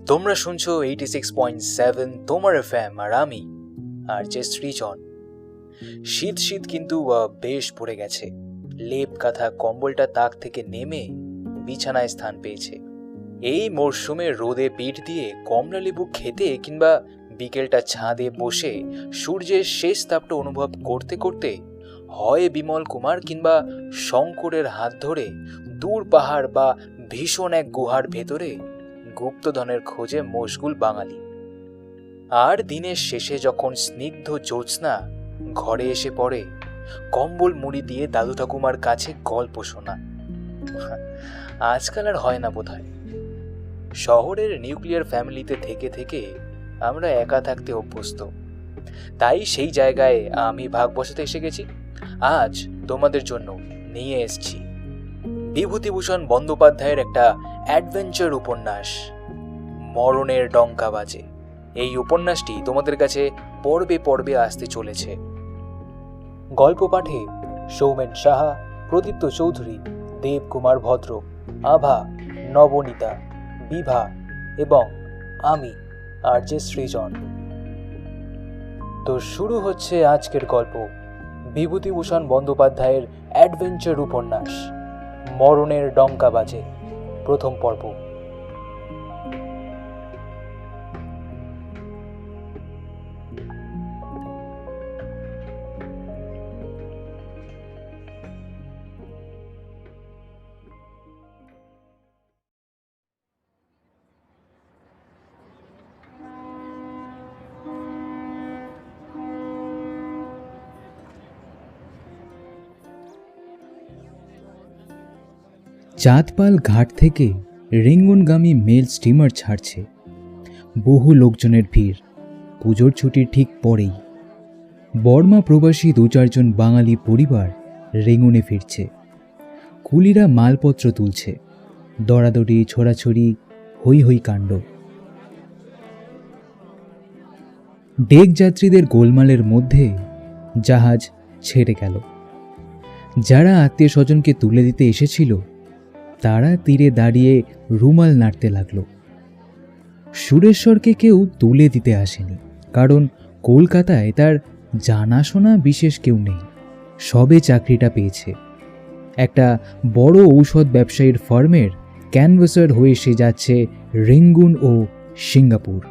তোমরা শুনছো 86.7 তোমার এফএম আর আমি আর যে সৃজন। শীত শীত কিন্তু বেশ পড়ে গেছে। লেপ কাঁথা কম্বলটা তাক থেকে নেমে বিছানায় স্থান পেয়েছে। এই মরশুমে রোদে পিঠ দিয়ে কমলা লেবু খেতে কিংবা বিকেলটা ছাদে বসে সূর্যের শেষ তাপটা অনুভব করতে করতে হয় বিমল কুমার কিংবা শঙ্করের হাত ধরে দূর পাহাড় বা ভীষণ এক গুহার ভেতরে গুপ্তধনের খোঁজে মশগুল বাঙালি। আর দিনের শেষে যখন স্নিগ্ধ জ্যোৎস্না ঘরে এসে পড়ে, কম্বল মুড়ি দিয়ে দাদু ঠাকুমার কাছে গল্প শোনা আজকাল আর হয় না বোধহয়। শহরের নিউক্লিয়ার ফ্যামিলিতে থেকে থেকে আমরা একা থাকতে অভ্যস্ত, তাই সেই জায়গায় আমি ভাগ বসাতে এসে গেছি। আজ তোমাদের জন্য নিয়ে এসেছি বিভূতিভূষণ বন্দ্যোপাধ্যায়ের একটা অ্যাডভেঞ্চার উপন্যাস, মরণের ডঙ্কা বাজে। এই উপন্যাসটি তোমাদের কাছে পর্বে পর্বে আসতে চলেছে। গল্প পাঠে সৌমেন সাহা, প্রদীপ্ত চৌধুরী, দেবকুমার ভদ্র, আভা, নবনীতা, বিভা এবং আমি আর যে সৃজন। তো শুরু হচ্ছে আজকের গল্প, বিভূতিভূষণ বন্দ্যোপাধ্যায়ের অ্যাডভেঞ্চার উপন্যাস মরণের ডঙ্কা বাজে, প্রথম পর্ব। চাঁদপাল ঘাট থেকে রেঙ্গুনগামী মেল স্টিমার ছাড়ছে। বহু লোকজনের ভিড়। পুজোর ছুটির ঠিক পরেই বর্মা প্রবাসী 2-4জন বাঙালি পরিবার রেঙ্গুনে ফিরছে। কুলিরা মালপত্র তুলছে, দরাদরি, ছোড়াছড়ি, হৈ হৈ কাণ্ড। ডেক যাত্রীদের গোলমালের মধ্যে জাহাজ ছেড়ে গেল। যারা আত্মীয় স্বজনকে তুলে দিতে এসেছিল তারা তীরে দাঁড়িয়ে রুমাল নাড়তে লাগল। সুরেশ্বরকে কেউ তুলে দিতে আসেনি, কারণ কলকাতায় তার জানাশোনা বিশেষ কেউ নেই। সবে চাকরিটা পেয়েছে। একটা বড় ঔষধ ব্যবসায়ীর ফার্মের ক্যানভাসার হয়ে সে যাচ্ছে রেঙ্গুন ও সিঙ্গাপুর।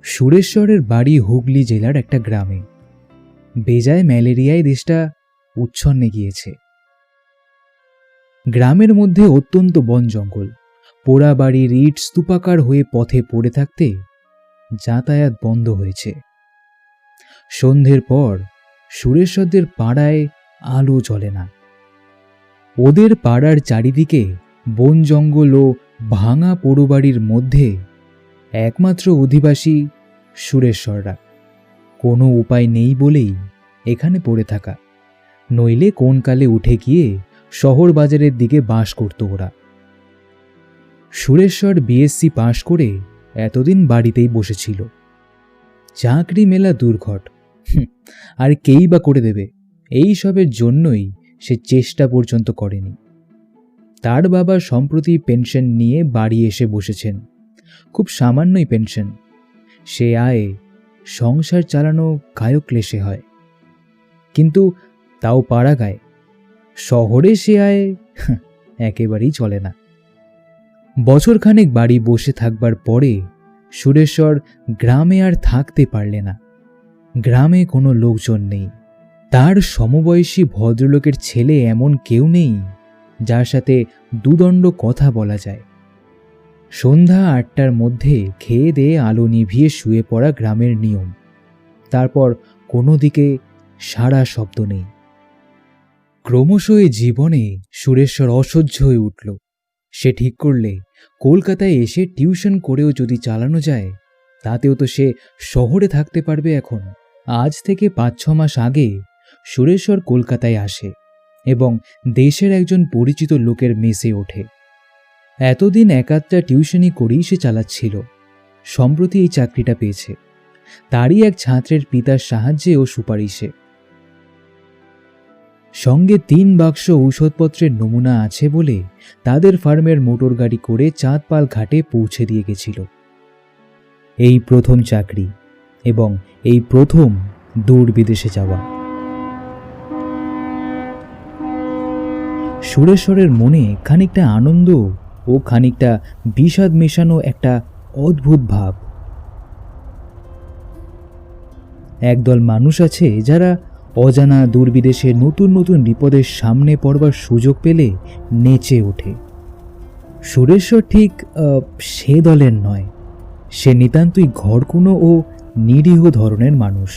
সুরেশ্বরের বাড়ি হুগলি জেলার একটা গ্রামে। বেজায় ম্যালেরিয়ায় দেশটা উচ্ছন্নে গিয়েছে। গ্রামের মধ্যে অত্যন্ত বন জঙ্গল। পোড়া বাড়ির ইট স্তূপাকার হয়ে পথে পড়ে থাকতে যাতায়াত বন্ধ হয়েছে। সন্ধ্যের পর সুরেশ্বরদের পাড়ায় আলো জ্বলে না। ওদের পাড়ার চারিদিকে বন জঙ্গল ও ভাঙা পোড়ো বাড়ির মধ্যে একমাত্র অধিবাসী সুরেশ্বররা। কোনো উপায় নেই বলেই এখানে পড়ে থাকা, নইলে কোন কালে উঠে গিয়ে শহর বাজারের দিকে বাস করত ওরা। সুরেশ্বর বিএসসি পাশ করে এতদিন বাড়িতেই বসেছিল। চাকরি মেলা দুর্ঘট, আর কেই বা করে দেবে। এই সবের জন্যই সে চেষ্টা পর্যন্ত করেনি। তার বাবা সম্প্রতি পেনশন নিয়ে বাড়ি এসে বসেছেন। খুব সামান্যই পেনশন। সে আয়ে সংসার চালানো কায়ো ক্লেশে হয়, কিন্তু তাও পাড়া গায়ে। শহরে সে আয়ে একেবারেই চলে না। বছরখানেক বাড়ি বসে থাকবার পরে সুরেশ্বর গ্রামে আর থাকতে পারলে না। গ্রামে কোনো লোকজন নেই। তার সমবয়সী ভদ্রলোকের ছেলে এমন কেউ নেই যার সাথে দুদণ্ড কথা বলা যায়। সন্ধ্যা 8টার মধ্যে খেয়ে দিয়ে আলো নিভিয়ে শুয়ে পড়া গ্রামের নিয়ম। তারপর কোনো দিকে সারা শব্দ নেই। ক্রমশ এই জীবনে সুরেশ্বর অসহ্য হয়ে উঠল। সে ঠিক করলে কলকাতায় এসে টিউশন করেও যদি চালানো যায়, তাতেও তো সে শহরে থাকতে পারবে এখন। আজ থেকে 5-6 মাস আগে সুরেশ্বর কলকাতায় আসে এবং দেশের একজন পরিচিত লোকের মেসে ওঠে। এতদিন একাত্রা টিউশনি করেই সে চালাচ্ছিল। সম্প্রতি এই চাকরিটা পেয়েছে, তারই এক ছাত্রের পিতার সাহায্যে ও সুপারিশে। সঙ্গে 3 বাক্স ঔষধপত্রের নমুনা আছে বলে তাদের ফার্মের মোটর গাড়ি করে চাঁদপাল ঘাটে পৌঁছে দিয়ে গেছিল। এই প্রথম চাকরি এবং এই প্রথম দূর বিদেশে যাওয়া। সুরেশ্বরের মনে খানিকটা আনন্দ ও খানিকটা বিষাদ মেশানো একটা অদ্ভুত ভাব। একদল মানুষ আছে যারা অজানা দূর বিদেশে নতুন নতুন বিপদের সামনে পড়বার সুযোগ পেলে নেচে ওঠে। সুরেশ্বর ঠিক সে দলের নয়। সে নিতান্তই ঘরকুনো ও নিরীহ ধরনের মানুষ।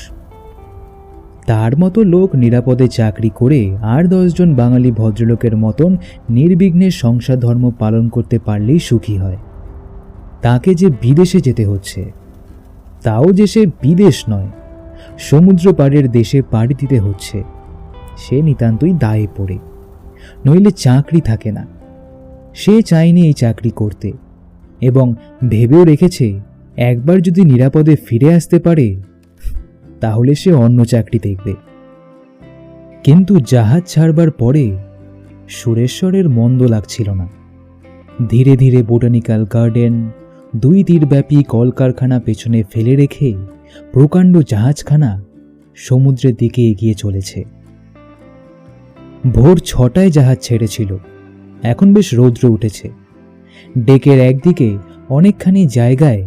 তার মতো লোক নিরাপদে চাকরি করে আর 10 জন বাঙালি ভদ্রলোকের মতন নির্বিঘ্নে সংসার ধর্ম পালন করতে পারলেই সুখী হয়। তাকে যে বিদেশে যেতে হচ্ছে, তাও যে সে বিদেশ নয়, সমুদ্র পাড়ের দেশে পাড়ি দিতে হচ্ছে, সে নিতান্তই দায়ে পড়ে, নইলে চাকরি থাকে না। সে চায়নি এই চাকরি করতে এবং ভেবেও রেখেছে একবার যদি নিরাপদে ফিরে আসতে পারে তাহলে সে অন্য চাকরি দেখবে। কিন্তু জাহাজ ছাড়বার পরে সুরেশ্বরের মন্দ লাগছিল না। ধীরে ধীরে বোটানিক্যাল গার্ডেন, 2 তীরব্যাপী কলকারখানা পেছনে ফেলে রেখে প্রকাণ্ড জাহাজখানা সমুদ্রের দিকে এগিয়ে চলেছে। ভোর 6টায় জাহাজ ছেড়েছিল। এখন বেশ রৌদ্র উঠেছে। ডেকের একদিকে অনেকখানি জায়গায়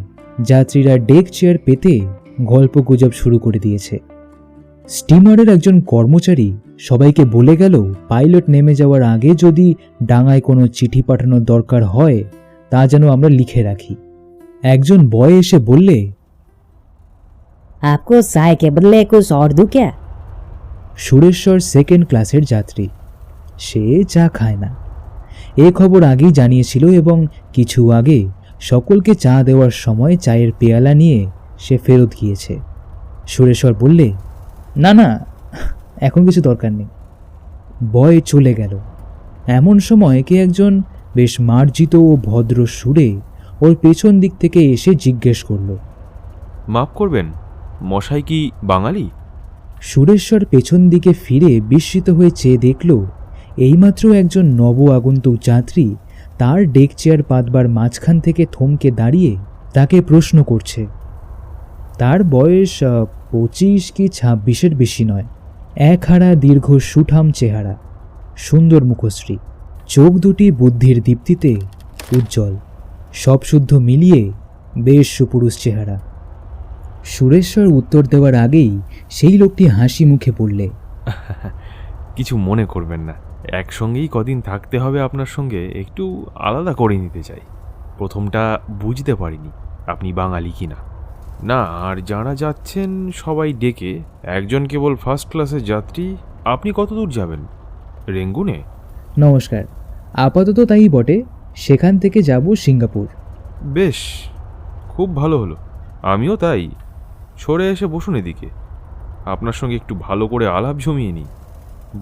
যাত্রীরা ডেক চেয়ার পেতে গল্প গুজব শুরু করে দিয়েছে। স্টিমারের একজন কর্মচারী সবাইকে বলে গেল পাইলট নেমে যাওয়ার আগে যদি ডাঙায় কোনো চিঠি পাঠানোর দরকার হয় তা যেন আমরা লিখে রাখি। একজন বয় এসে বললে, आपको चाय के बदले कुछ और दूं क्या? সুরেশ্বর 2nd ক্লাসের যাত্রী। সে চা খায় না। এ খবর আগেই জানিয়েছিল এবং কিছু আগে সকলকে চা দেওয়ার সময় চায়ের পেয়ালা নিয়ে সে ফেরত গিয়েছে। সুরেশ্বর বললে, না না, এখন কিছু দরকার নেই। বয় চলে গেল। এমন সময় কে একজন বেশ মার্জিত ও ভদ্র সুরে ওর পেছন দিক থেকে এসে জিজ্ঞেস করল, মাফ করবেন, মশাই কি বাঙালি? সুরেশ্বর পেছন দিকে ফিরে বিস্মিত হয়ে চেয়ে দেখল এইমাত্র একজন নব আগন্তুক যাত্রী তার ডেক চেয়ার পাতবার মাঝখান থেকে থমকে দাঁড়িয়ে তাকে প্রশ্ন করছে। তার বয়স 25 কি 26-এর বেশি নয়। একহারা দীর্ঘ সুঠাম চেহারা, সুন্দর মুখশ্রী, চোখ দুটি বুদ্ধির দীপ্তিতে উজ্জ্বল, সব শুদ্ধ মিলিয়ে বেশ সুপুরুষ চেহারা। সুরেশ্বর উত্তর দেওয়ার আগেই সেই লোকটি হাসি মুখে বললে, কিছু মনে করবেন না, একসঙ্গেই কদিন থাকতে হবে আপনার সঙ্গে, একটু আলাদা করে নিতে চাই। প্রথমটা বুঝতে পারিনি আপনি বাঙালি কিনা। না, আর যারা যাচ্ছেন সবাই ডেকে, একজন কেবল 1st ক্লাসের যাত্রী। আপনি কত দূর যাবেন? রেঙ্গুনে? নমস্কার, আপাতত তাই বটে। সেখান থেকে যাব সিঙ্গাপুর। বেশ, খুব ভালো হলো। আমিও তাই। সরে এসে বসুন এদিকে, আপনার সঙ্গে একটু ভালো করে আলাপ জমিয়ে নিই।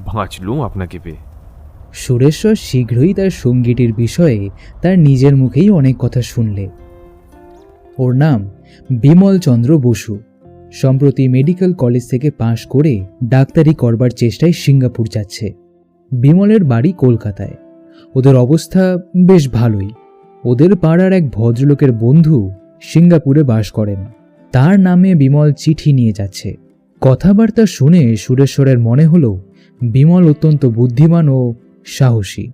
বাঁচলুম আপনাকে পেয়ে। সুরেশ্বর শীঘ্রই তার সঙ্গীটির বিষয়ে তার নিজের মুখেই অনেক কথা শুনলে। ওর নাম বিমল চন্দ্র বসু। সম্প্রতি মেডিকেল কলেজ থেকে পাশ করে ডাক্তারি করবার চেষ্টায় সিঙ্গাপুর যাচ্ছে। বিমলের বাড়ি কলকাতায়। ওদের অবস্থা বেশ ভালোই। ওদের পাড়ার এক ভদ্রলোকের বন্ধু সিঙ্গাপুরে বাস করেন। তার নামে বিমল চিঠি নিয়ে যাচ্ছে। কথাবার্তা শুনে সুরেশ্বরের মনে হলো বিমল অত্যন্ত বুদ্ধিমান ও সাহসী।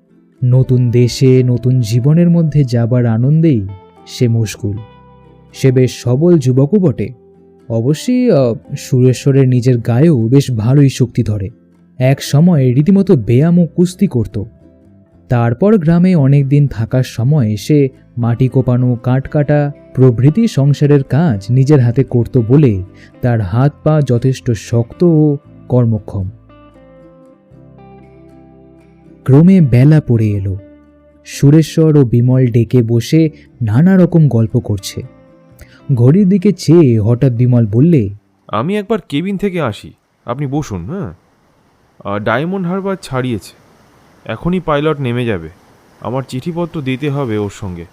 নতুন দেশে নতুন জীবনের মধ্যে যাবার আনন্দেই সে মশগুল। সে বেশ সবল যুবকও বটে। অবশ্যই সুরেশ্বরের নিজের গায়েও বেশ ভালোই শক্তি ধরে। এক সময় রীতিমতো ব্যায়াম ও কুস্তি করত। তারপর গ্রামে অনেক দিন থাকার সময় সে মাটি কোপানো, কাঠ কাটা প্রভৃতি সংসারের কাজ নিজের হাতে করত বলে তার হাত পা যথেষ্ট শক্ত ও কর্মক্ষম। ক্রমে বেলা পড়ে এলো। সুরেশ্বর ও বিমল ডেকে বসে নানা রকম গল্প করছে। ঘড়ির দিকে চেয়ে হঠাৎ বিমল বললে, আমি একবার কেবিন থেকে আসি, আপনি বসুন। হ্যাঁ, ডায়মন্ড হারবার ছাড়িয়েছে, এখনই পাইলট নেমে যাবে। আমার চিঠিপত্র দিতে হবে ওর সঙ্গে।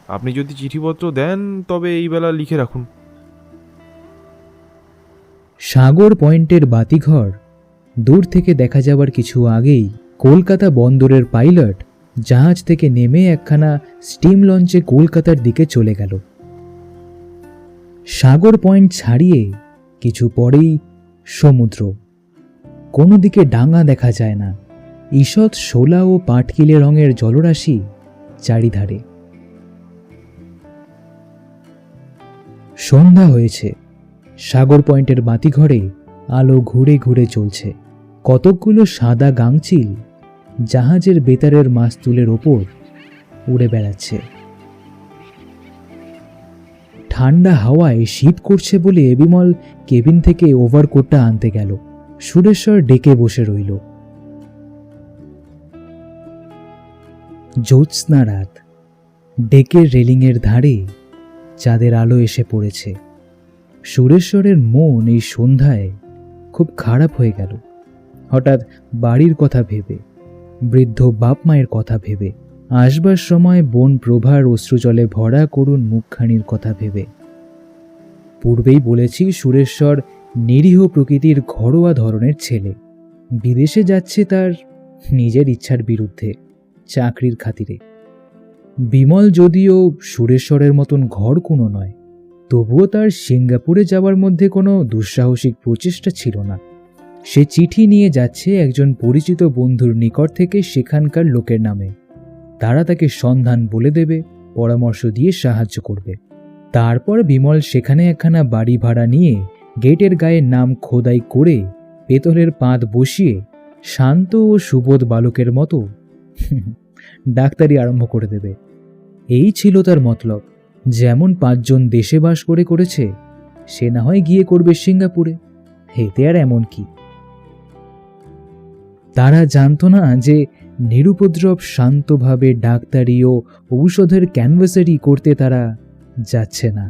আপনি যদি চিঠিপত্র দেন তবে এই বেলা লিখে রাখুন। সাগর পয়েন্টের বাতিঘর দূর থেকে দেখা যাবার কিছু আগেই কলকাতা বন্দরের পাইলট জাহাজ থেকে নেমে একখানা স্টিম লঞ্চে কলকাতার দিকে চলে গেল। সাগর পয়েন্ট ছাড়িয়ে কিছু পরেই সমুদ্র। কোনো দিকে ডাঙা দেখা যায় না, ঈষৎ শোলা ও পাটকিলে রঙের জলরাশি চারিধারে। সন্ধ্যা হয়েছে। সাগর পয়েন্টের বাতিঘরে আলো ঘুরে ঘুরে চলছে। কতকগুলো সাদা গাংচিল জাহাজের বেতারের মাস্তুলের ওপর উড়ে বেড়াচ্ছে। ঠান্ডা হাওয়ায় শীত করছে বলে বিমল কেবিন থেকে ওভারকোটটা আনতে গেল। সুরেশ্বর ডেকে বসে রইল। জ্যোৎস্না রাত। ডেকের রেলিংয়ের ধারে চাঁদের আলো এসে পড়েছে। সুরেশ্বরের মন এই সন্ধ্যায় খুব খারাপ হয়ে গেল। হঠাৎ বাড়ির কথা ভেবে, বৃদ্ধ বাপ মায়ের কথা ভেবে, আসবার সময় বোন প্রভার অশ্রুজলে ভরা করুণ মুখখানির কথা ভেবে। পূর্বেই বলেছি সুরেশ্বর নিরীহ প্রকৃতির ঘরোয়া ধরনের ছেলে। বিদেশে যাচ্ছে তার নিজের ইচ্ছার বিরুদ্ধে, চাকরির খাতিরে। বিমল যদিও সুরেশ্বরের মতন ঘর কোনো নয়, তবুও তার সিঙ্গাপুরে যাওয়ার মধ্যে কোনো দুঃসাহসিক প্রচেষ্টা ছিল না। সে চিঠি নিয়ে যাচ্ছে একজন পরিচিত বন্ধুর নিকট থেকে সেখানকার লোকের নামে। তারা তাকে সন্ধান বলে দেবে, পরামর্শ দিয়ে সাহায্য করবে। তারপর বিমল সেখানে একখানা বাড়ি ভাড়া নিয়ে গেটের গায়ে নাম খোদাই করে পেতলের পাত বসিয়ে শান্ত ও সুবোধ বালকের মতো ডাক্তারি আরম্ভ করে দেবে। এই ছিল তার মতলব। যেমন 5 জন দেশে বাস করেছে, সে না হয় গিয়ে করবে সিঙ্গাপুরে। হেতে আর এমন কি? তারা জানত না যে নিরুপদ্রব শান্তভাবে ডাক্তারি ও ঔষধের ক্যানভাসারি করতে তারা যাচ্ছে না।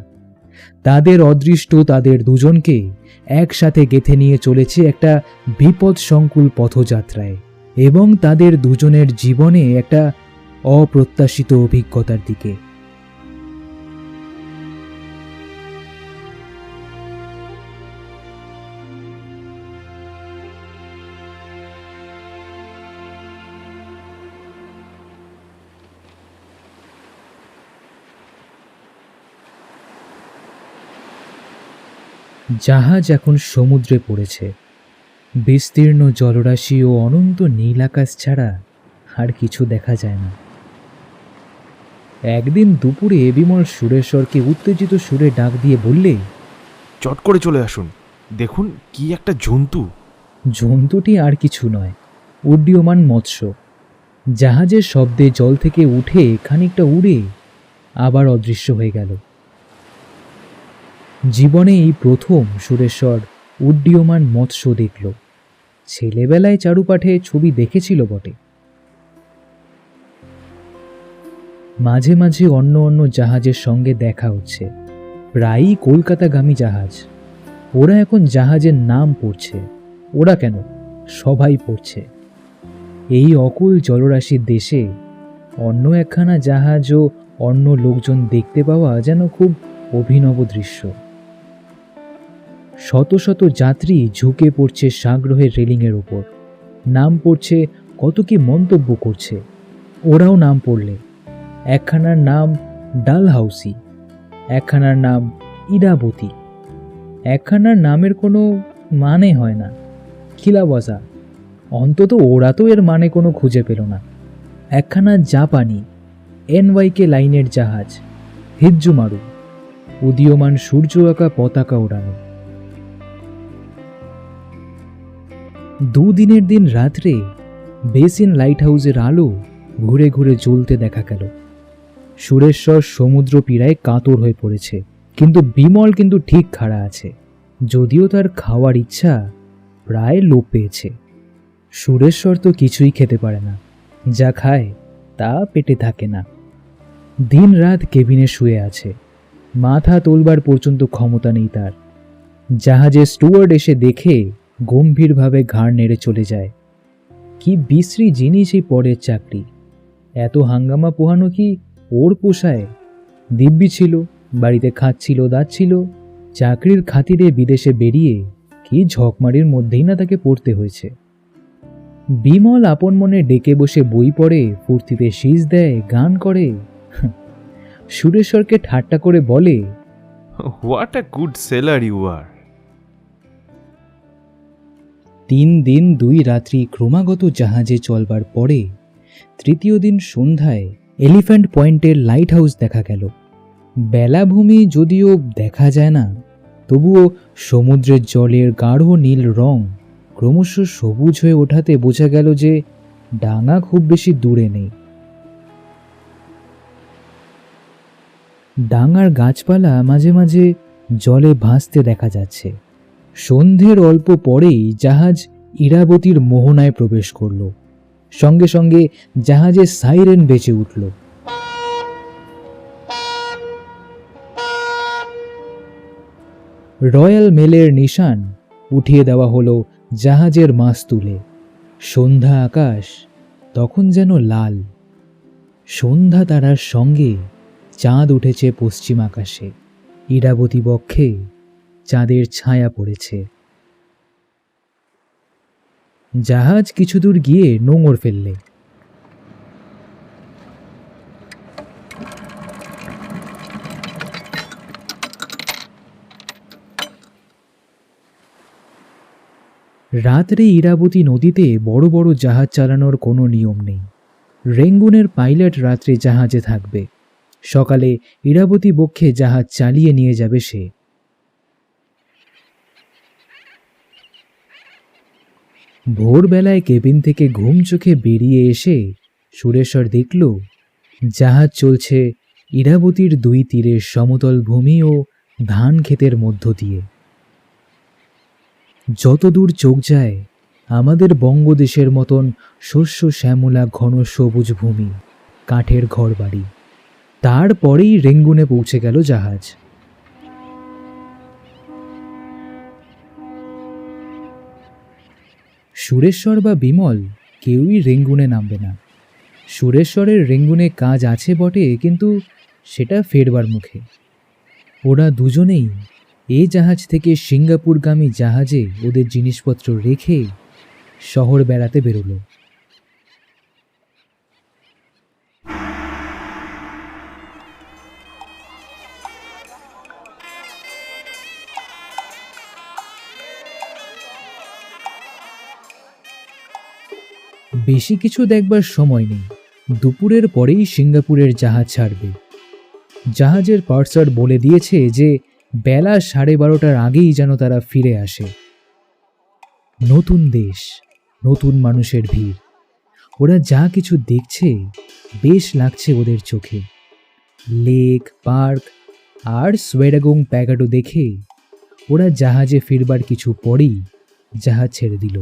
তাদের অদৃষ্ট তাদের দুজনকে একসাথে গেঁথে নিয়ে চলেছে একটা বিপদ সংকুল পথযাত্রায়, এবং তাদের দুজনের জীবনে একটা অপ্রত্যাশিত অভিজ্ঞতার দিকে। জাহাজ এখন সমুদ্রে পড়েছে। বিস্তীর্ণ জলরাশি ও অনন্ত নীল আকাশ ছাড়া আর কিছু দেখা যায় না। একদিন দুপুরে বিমল সুরেশ্বরকে উত্তেজিত সুরে ডাক দিয়ে বললে, চট করে চলে আসুন, দেখুন কি একটা জন্তু। জন্তুটি আর কিছু নয়, উড্ডীয়মান মৎস্য। জাহাজের শব্দে জল থেকে উঠে খানিকটা উড়ে আবার অদৃশ্য হয়ে গেল। জীবনে এই প্রথম সুরেশ্বর উড্ডীয়মান মৎস্য দেখল। ছেলেবেলায় চারুপাঠে ছবি দেখেছিল বটে। মাঝে মাঝে অন্য অন্য জাহাজের সঙ্গে দেখা হচ্ছে, প্রায়ই কলকাতাগামী জাহাজ। ওরা এখন জাহাজের নাম পড়ছে। ওরা কেন, সবাই পড়ছে। এই অকুল জলরাশির দেশে অন্য একখানা জাহাজ ও অন্য লোকজন দেখতে পাওয়া যেন খুব অভিনব দৃশ্য। শত শত যাত্রী ঝুঁকে পড়ছে সাগ্রহের রেলিংয়ের ওপর, নাম পড়ছে, কত কি মন্তব্য করছে। ওরাও নাম পড়লে, একখানার নাম ডালহাউসি, একখানার নাম ইরাবতী, একখানার নামের কোনো মানে হয় না, খিলাবজা। অন্তত ওরা তো এর মানে কোনো খুঁজে পেল না। একখানা জাপানি NYK লাইনের জাহাজ, হিজ্জুমারু, উদীয়মান সূর্য আঁকা পতাকা ওড়ানো। 2 দিনের দিন রাত্রে বেসিন লাইট হাউসের আলো ঘুরে ঘুরে জ্বলতে দেখা গেল। সুরেশ্বর সমুদ্র পীড়ায় কাতর হয়ে পড়েছে, কিন্তু বিমল কিন্তু ঠিক খাড়া আছে, যদিও তার খাওয়ার ইচ্ছা প্রায় লোপ পেয়েছে। সুরেশ্বর তো কিছুই খেতে পারে না, যা খায় তা পেটে থাকে না। দিন রাত কেবিনে শুয়ে আছে, মাথা তোলবার পর্যন্ত ক্ষমতা নেই তার। জাহাজের স্টুয়ার্ড এসে দেখে গম্ভীরভাবে ঘাড় নেড়ে চলে যায়। কি বিশ্রী জিনিস এই পরের চাকরি! এত হাঙ্গামা পোহানো কি ওর পোষায়? দিব্যি ছিল, বাড়িতে খাচ্ছিল, দাচ্ছিল, চাকরির খাতিরে বিদেশে বেরিয়ে কি ঝকমারির মধ্যেই না তাকে পড়তে হয়েছে। বিমল আপন মনে ডেকে বসে বই পড়ে, ফুর্তিতে শীষ দেয়, গান করে। সুরেশ্বরকে ঠাট্টা করে বলে, what a good seller you are. 3 দিন 2 রাত্রি ক্রমাগত জাহাজে চলবার পরে তৃতীয় দিন সন্ধ্যায় এলিফ্যান্ট পয়েন্টের লাইট হাউস দেখা গেল। বেলাভূমি যদিও দেখা যায় না, তবুও সমুদ্রের জলের গাঢ় নীল রং ক্রমশ সবুজ হয়ে ওঠাতে বোঝা গেল যে ডাঙা খুব বেশি দূরে নেই। ডাঙার গাছপালা মাঝে মাঝে জলে ভাসতে দেখা যাচ্ছে। সন্ধ্যের অল্প পরেই জাহাজ ইরাবতীর মোহনায় প্রবেশ করল। সঙ্গে সঙ্গে জাহাজের সাইরেন বেজে উঠল। রয়্যাল মেলের নিশান উঠিয়ে দেওয়া হলো জাহাজের মাস্তুলে। সন্ধ্যা আকাশ তখন যেন লাল। সন্ধ্যা তারার সঙ্গে চাঁদ উঠেছে পশ্চিম আকাশে। ইরাবতী বক্ষে চাঁদের ছায়া পড়েছে। জাহাজ কিছু দূর গিয়ে নোঙর ফেললে। রাত্রে ইরাবতী নদীতে বড় বড় জাহাজ চালানোর কোনো নিয়ম নেই। রেঙ্গুনের পাইলট রাত্রে জাহাজে থাকবে, সকালে ইরাবতী বক্ষে জাহাজ চালিয়ে নিয়ে যাবে সে। ভোরবেলায় কেবিন থেকে ঘুম চোখে বেরিয়ে এসে সুরেশ্বর দেখল জাহাজ চলছে ইরাবতীর 2 তীরের সমতল ভূমি ও ধান ক্ষেতের মধ্য দিয়ে। যতদূর চোখ যায় আমাদের বঙ্গদেশের মতন শস্য শ্যামলা ঘন সবুজ ভূমি, কাঠের ঘরবাড়ি। তারপরেই রেঙ্গুনে পৌঁছে গেল জাহাজ। সুরেশ্বর বা বিমল কেউই রেঙ্গুনে নামবে না। সুরেশ্বরের রেঙ্গুনে কাজ আছে বটে, কিন্তু সেটা ফেরবার মুখে। ওরা দুজনেই এ জাহাজ থেকে সিঙ্গাপুরগামী জাহাজে ওদের জিনিসপত্র রেখে শহর বেড়াতে বেরোলো। বেশি কিছু দেখবার সময় নেই। দুপুরের পরেই সিঙ্গাপুরের জাহাজ ছাড়বে। জাহাজের পার্সার বলে দিয়েছে যে বেলা 12:30টার আগেই যেন তারা ফিরে আসে। নতুন দেশ, নতুন মানুষের ভিড়। ওরা যা কিছু দেখছে বেশ লাগছে ওদের চোখে। লেক, পার্ক আর সোয়েডাগং প্যাগাডো দেখে ওরা জাহাজে ফিরবার কিছু পরেই জাহাজ ছেড়ে দিল।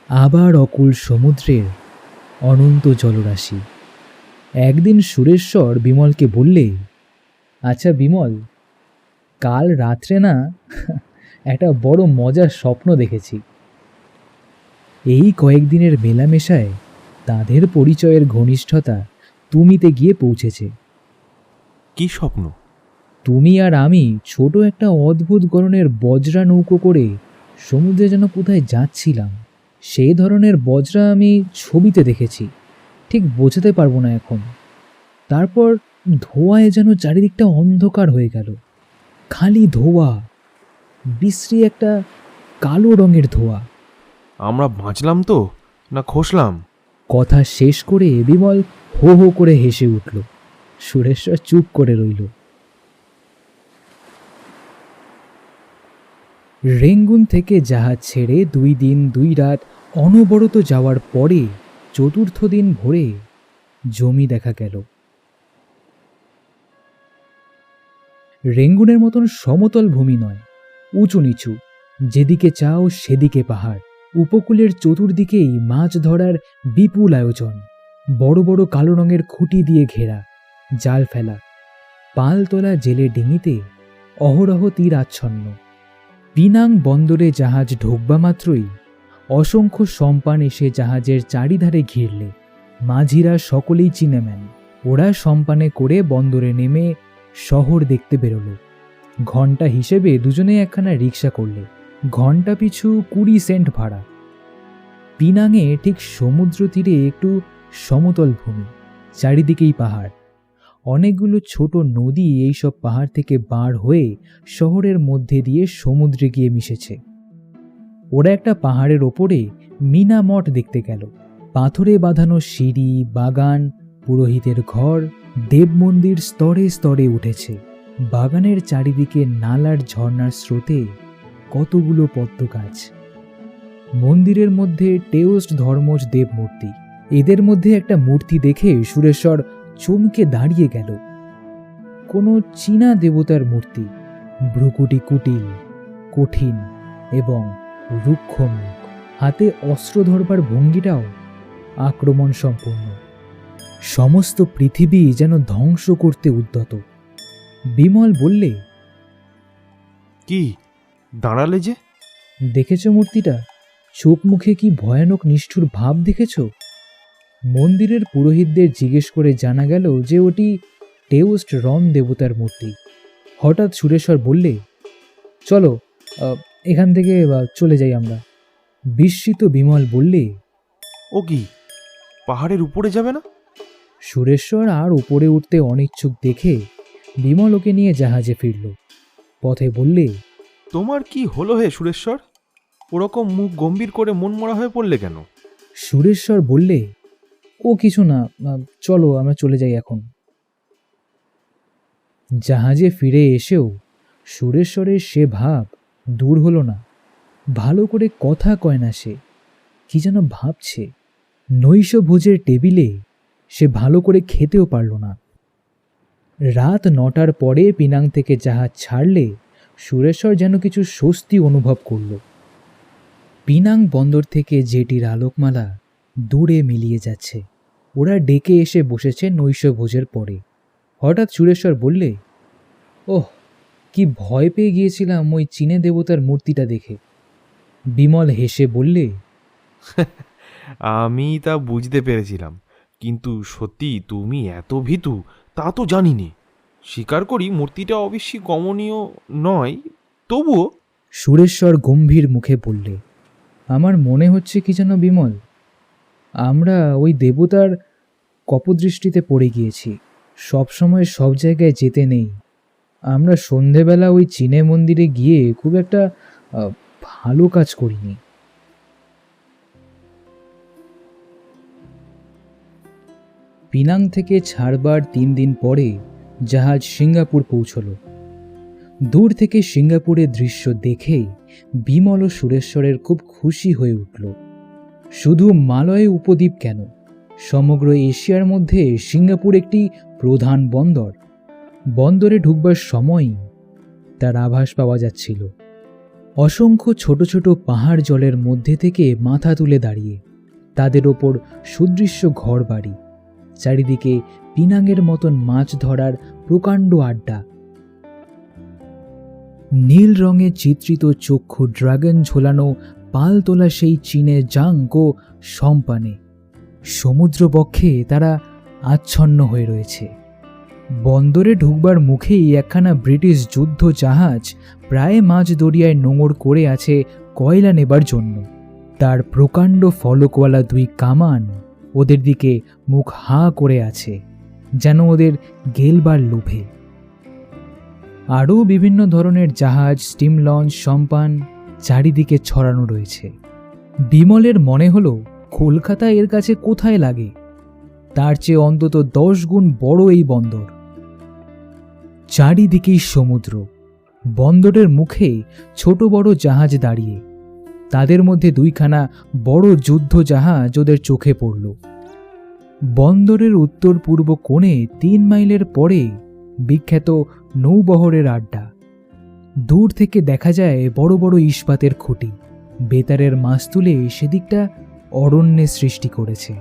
আবার অকুল সমুদ্রের অনন্ত জলরাশি। একদিন সুরেশ্বর বিমলকে বললে, আচ্ছা বিমল, কাল রাত্রে না একটা বড় মজার স্বপ্ন দেখেছি। এই কয়েকদিনের মেলামেশায় তাদের পরিচয়ের ঘনিষ্ঠতা তুমিতে গিয়ে পৌঁছেছে। কি স্বপ্ন? তুমি আর আমি ছোট একটা অদ্ভুত গড়নের বজরা নৌকো করে সমুদ্রে যেন কোথায় যাচ্ছিলাম। সেই ধরনের বজরা আমি ছবিতে দেখেছি, ঠিক বোঝাতে পারবো না এখন। তারপর ধোঁয়ায় যেন চারিদিকটা অন্ধকার হয়ে গেল। খালি ধোঁয়া, বিশ্রী একটা কালো রঙের ধোঁয়া। আমরা বাঁচলাম তো না খসলাম? কথা শেষ করে বিমল হো হো করে হেসে উঠল। সুরেশ্বর চুপ করে রইল। রেঙ্গুন থেকে জাহাজ ছেড়ে 2 দিন 2 রাত অনবরত যাওয়ার পরে চতুর্থ দিন ভোরে জমি দেখা গেল। রেঙ্গুনের মতন সমতল ভূমি নয়, উঁচু নিচু, যেদিকে চাও সেদিকে পাহাড়। উপকূলের চতুর্দিকেই মাছ ধরার বিপুল আয়োজন। বড় বড় কালো রঙের খুঁটি দিয়ে ঘেরা, জাল ফেলা। পালতোলা জেলে ডিঙিতে অহরহ তীর আচ্ছন্ন। পিনাং বন্দরে জাহাজ ঢোকবা মাত্রই অসংখ্য সম্পান এসে জাহাজের চারিধারে ঘিরলে। মাঝিরা সকলেই চিনেম্যান। ওরা সম্পানে করে বন্দরে নেমে শহর দেখতে বেরোলো। ঘন্টা হিসেবে দুজনে একখানা রিক্সা করলে। ঘন্টা পিছু 20 সেন্ট ভাড়া। পিনাংয়ে ঠিক সমুদ্র তীরে একটু সমতল ভূমি, চারিদিকেই পাহাড়। অনেকগুলো ছোট নদী এইসব পাহাড় থেকে বার হয়ে শহরের মধ্যে দিয়ে সমুদ্রে গিয়ে মিশেছে। ওরা একটা পাহাড়ের ওপরে মিনা মঠ দেখতে গেল। পাথরে বাঁধানো সিঁড়ি, বাগান, পুরোহিতের ঘর, দেব মন্দির স্তরে স্তরে উঠেছে। বাগানের চারিদিকে নালার ঝর্ণার স্রোতে কতগুলো পদ্ম গাছ। মন্দিরের মধ্যে টেওস্ট ধর্মজ দেব মূর্তি। এদের মধ্যে একটা মূর্তি দেখে সুরেশ্বর চমকে দাঁড়িয়ে গেল। কোনো চীনা দেবতার মূর্তি, ভ্রুকুটি কুটিল, কঠিন এবং রুক্ষ মুখ। হাতে অস্ত্র ধরবার ভঙ্গিটাও আক্রমণ সম্পূর্ণ। সমস্ত পৃথিবী যেন ধ্বংস করতে উদ্যত। বিমল বললে, কি দাঁড়ালে যে? দেখেছ মূর্তিটা? চোখ মুখে কি ভয়ানক নিষ্ঠুর ভাব দেখেছ? মন্দিরের পুরোহিতদের জিজ্ঞেস করে জানা গেল যে ওটি টেওস্ট রম দেবতার মূর্তি। হঠাৎ সুরেশ্বর বললে, চলো এখান থেকে চলে যাই আমরা। বিস্মিত বিমল বললে, ও কি পাহাড়ের উপরে যাবে না? সুরেশ্বর আর উপরে উঠতে অনিচ্ছুক দেখে বিমল ওকে নিয়ে জাহাজে ফিরল। পথে বললে, তোমার কি হলো হে সুরেশ্বর? ওরকম মুখ গম্ভীর করে মনমরা হয়ে পড়লে কেন? সুরেশ্বর বললে, ও কিছু না, চলো আমরা চলে যাই এখন। জাহাজে ফিরে এসেও সুরেশ্বরের সে ভাব দূর হলো না। ভালো করে কথা কয় না সে, কি যেন ভাবছে। নৈশ ভোজের টেবিলে সে ভালো করে খেতেও পারল না। রাত 9টার পরে পিনাং থেকে জাহাজ ছাড়লে সুরেশ্বর যেন কিছু স্বস্তি অনুভব করল। পিনাং বন্দর থেকে জেটির আলোকমালা দূরে মিলিয়ে যাচ্ছে। ওরা ডেকে এসে বসেছে নৈশ ভোজের পরে। হঠাৎ সুরেশ্বর বললে, ওহ, কি ভয় পেয়ে গিয়েছিলাম ওই চীনে দেবতার মূর্তিটা দেখে। বিমল হেসে বললে, আমি তা বুঝতে পেরেছিলাম, কিন্তু সত্যি তুমি এত ভীতু তা তো জানিনি। স্বীকার করি মূর্তিটা অবশ্যই কমনীয় নয়, তবুও। সুরেশ্বর গম্ভীর মুখে বললে, আমার মনে হচ্ছে কি যেন বিমল, আমরা ওই দেবতার কপদৃষ্টিতে পড়ে গিয়েছি। সবসময় সব জায়গায় যেতে নেই। আমরা সন্ধেবেলা ওই চীনে মন্দিরে গিয়ে খুব একটা ভালো কাজ করিনি। পিনাং থেকে ছাড়বার 3 দিন পরে জাহাজ সিঙ্গাপুর পৌঁছল। দূর থেকে সিঙ্গাপুরের দৃশ্য দেখে বিমল ও সুরেশ্বরের খুব খুশি হয়ে উঠল। শুধু মালয় উপদ্বীপ কেন, সমগ্র এশিয়ার মধ্যে সিঙ্গাপুর একটি প্রধান বন্দর। বন্দরে ঢুকবার সময়ই তার আভাস পাওয়া যাচ্ছিল। অসংখ্য ছোট ছোট পাহাড় জলের মধ্যে থেকে মাথা তুলে দাঁড়িয়ে, তাদের ওপর সুদৃশ্য ঘর বাড়ি। চারিদিকে পিনাংয়ের মতন মাছ ধরার প্রকাণ্ড আড্ডা। নীল রঙে চিত্রিত চক্ষু ড্রাগন ঝোলানো পাল তোলা সেই চীনে জাঙ্ক ও সম্পানে। সমুদ্রবক্ষে তারা আচ্ছন্ন হয়ে রয়েছে। বন্দরে ঢুকবার মুখেই একখানা ব্রিটিশ যুদ্ধ জাহাজ প্রায় মাঝ দরিয়ায় নোঙর করে আছে কয়লা নেবার জন্য। তার প্রকাণ্ড ফলকওয়ালা 2 কামান ওদের দিকে মুখ হাঁ করে আছে, যেন ওদের গেলবার লোভে। আরও বিভিন্ন ধরনের জাহাজ, স্টিম লঞ্চ, সম্পান চারিদিকে ছড়ানো রয়েছে। বিমলের মনে হলো কলকাতা এর কাছে কোথায় লাগে, তার চেয়ে অন্তত 10 গুণ বড় এই বন্দর। চারিদিকেই সমুদ্র। বন্দরের মুখে ছোট বড় জাহাজ দাঁড়িয়ে, তাদের মধ্যে 2খানা বড় যুদ্ধ জাহাজ ওদের চোখে পড়ল। বন্দরের উত্তর পূর্ব কোণে 3 মাইলের পরে বিখ্যাত নৌবহরের আড্ডা। দূর থেকে দেখা যায় বড় বড় ইস্পাতের খুঁটি। বেতারের মাছ তুলে সেদিকটা অরণ্যের সৃষ্টি করেছে।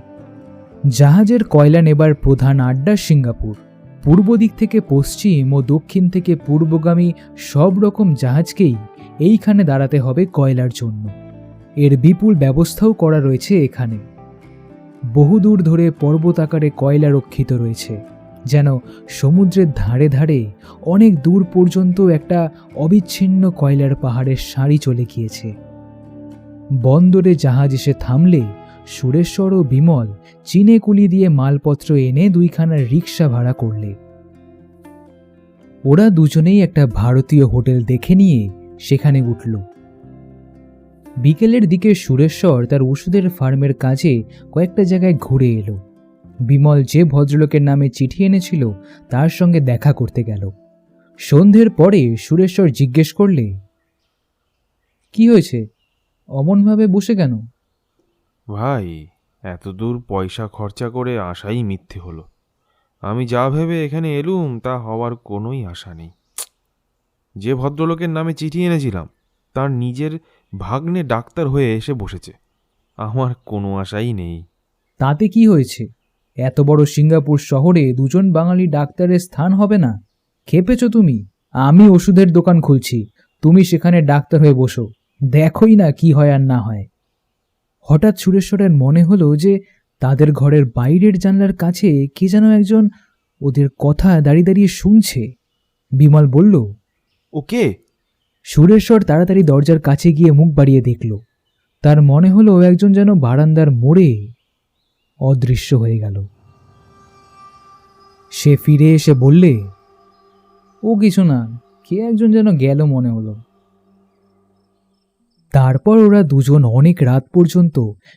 জাহাজের কয়লা নেবার প্রধান আড্ডা সিঙ্গাপুর। পূর্ব দিক থেকে পশ্চিম ও দক্ষিণ থেকে পূর্বগামী সব রকম জাহাজকেই এইখানে দাঁড়াতে হবে কয়লার জন্য। এর বিপুল ব্যবস্থাও করা রয়েছে এখানে। বহুদূর ধরে পর্বত আকারে কয়লা রক্ষিত রয়েছে, যেন সমুদ্রের ধারে ধারে অনেক দূর পর্যন্ত একটা অবিচ্ছিন্ন কয়লার পাহাড়ের সারি চলে গিয়েছে। বন্দরে জাহাজ এসে থামলে সুরেশ্বর ও বিমল চিনে কুলি দিয়ে মালপত্র এনে 2খানা রিক্সা ভাড়া করলে। ওরা দুজনেই একটা ভারতীয় হোটেল দেখে নিয়ে সেখানে উঠল। বিকেলের দিকে সুরেশ্বর তার ওষুধের ফার্মের কাজে কয়েকটা জায়গায় ঘুরে এলো। বিমল যে ভদ্রলোকের নামে চিঠি এনেছিল তার সঙ্গে দেখা করতে গেল। সন্ধ্যের পরে সুরেশ্বর জিজ্ঞেস করলে, কি হয়েছে, অমনভাবে বসে কেন? ভাই, এত দূর পয়সা খরচা করে আসাই মিথ্যে হলো। আমি যা ভেবে এখানে এলুম তা হওয়ার কোনোই আশা নেই। যে ভদ্রলোকের নামে চিঠি এনেছিলাম তার নিজের ভাগ্নে ডাক্তার হয়ে এসে বসেছে। আমার কোনো আশাই নেই। তাতে কি হয়েছে? এত বড় সিঙ্গাপুর শহরে 2জন বাঙালি ডাক্তারের স্থান হবে না? খেপেছ তুমি? আমি ওষুধের দোকান খুলছি, তুমি সেখানে ডাক্তার হয়ে বসো, দেখোই না কি হয় আর না হয়। হঠাৎ সুরেশ্বরের মনে হলো যে তাদের ঘরের বাইরের জানলার কাছে কে যেন একজন ওদের কথা দাঁড়িয়ে দাঁড়িয়ে শুনছে। বিমল বলল, ওকে? সুরেশ্বর তাড়াতাড়ি দরজার কাছে গিয়ে মুখ বাড়িয়ে দেখল। তার মনে হলো একজন যেন বারান্দার মোড়ে অদৃশ্য হয়ে গেল। সে ফিরে এসে বললে, ও কিছু না, কে একজন যেন গেল মনে হলো। তারপর ওরা দুজন অনেক রাত পর্যন্ত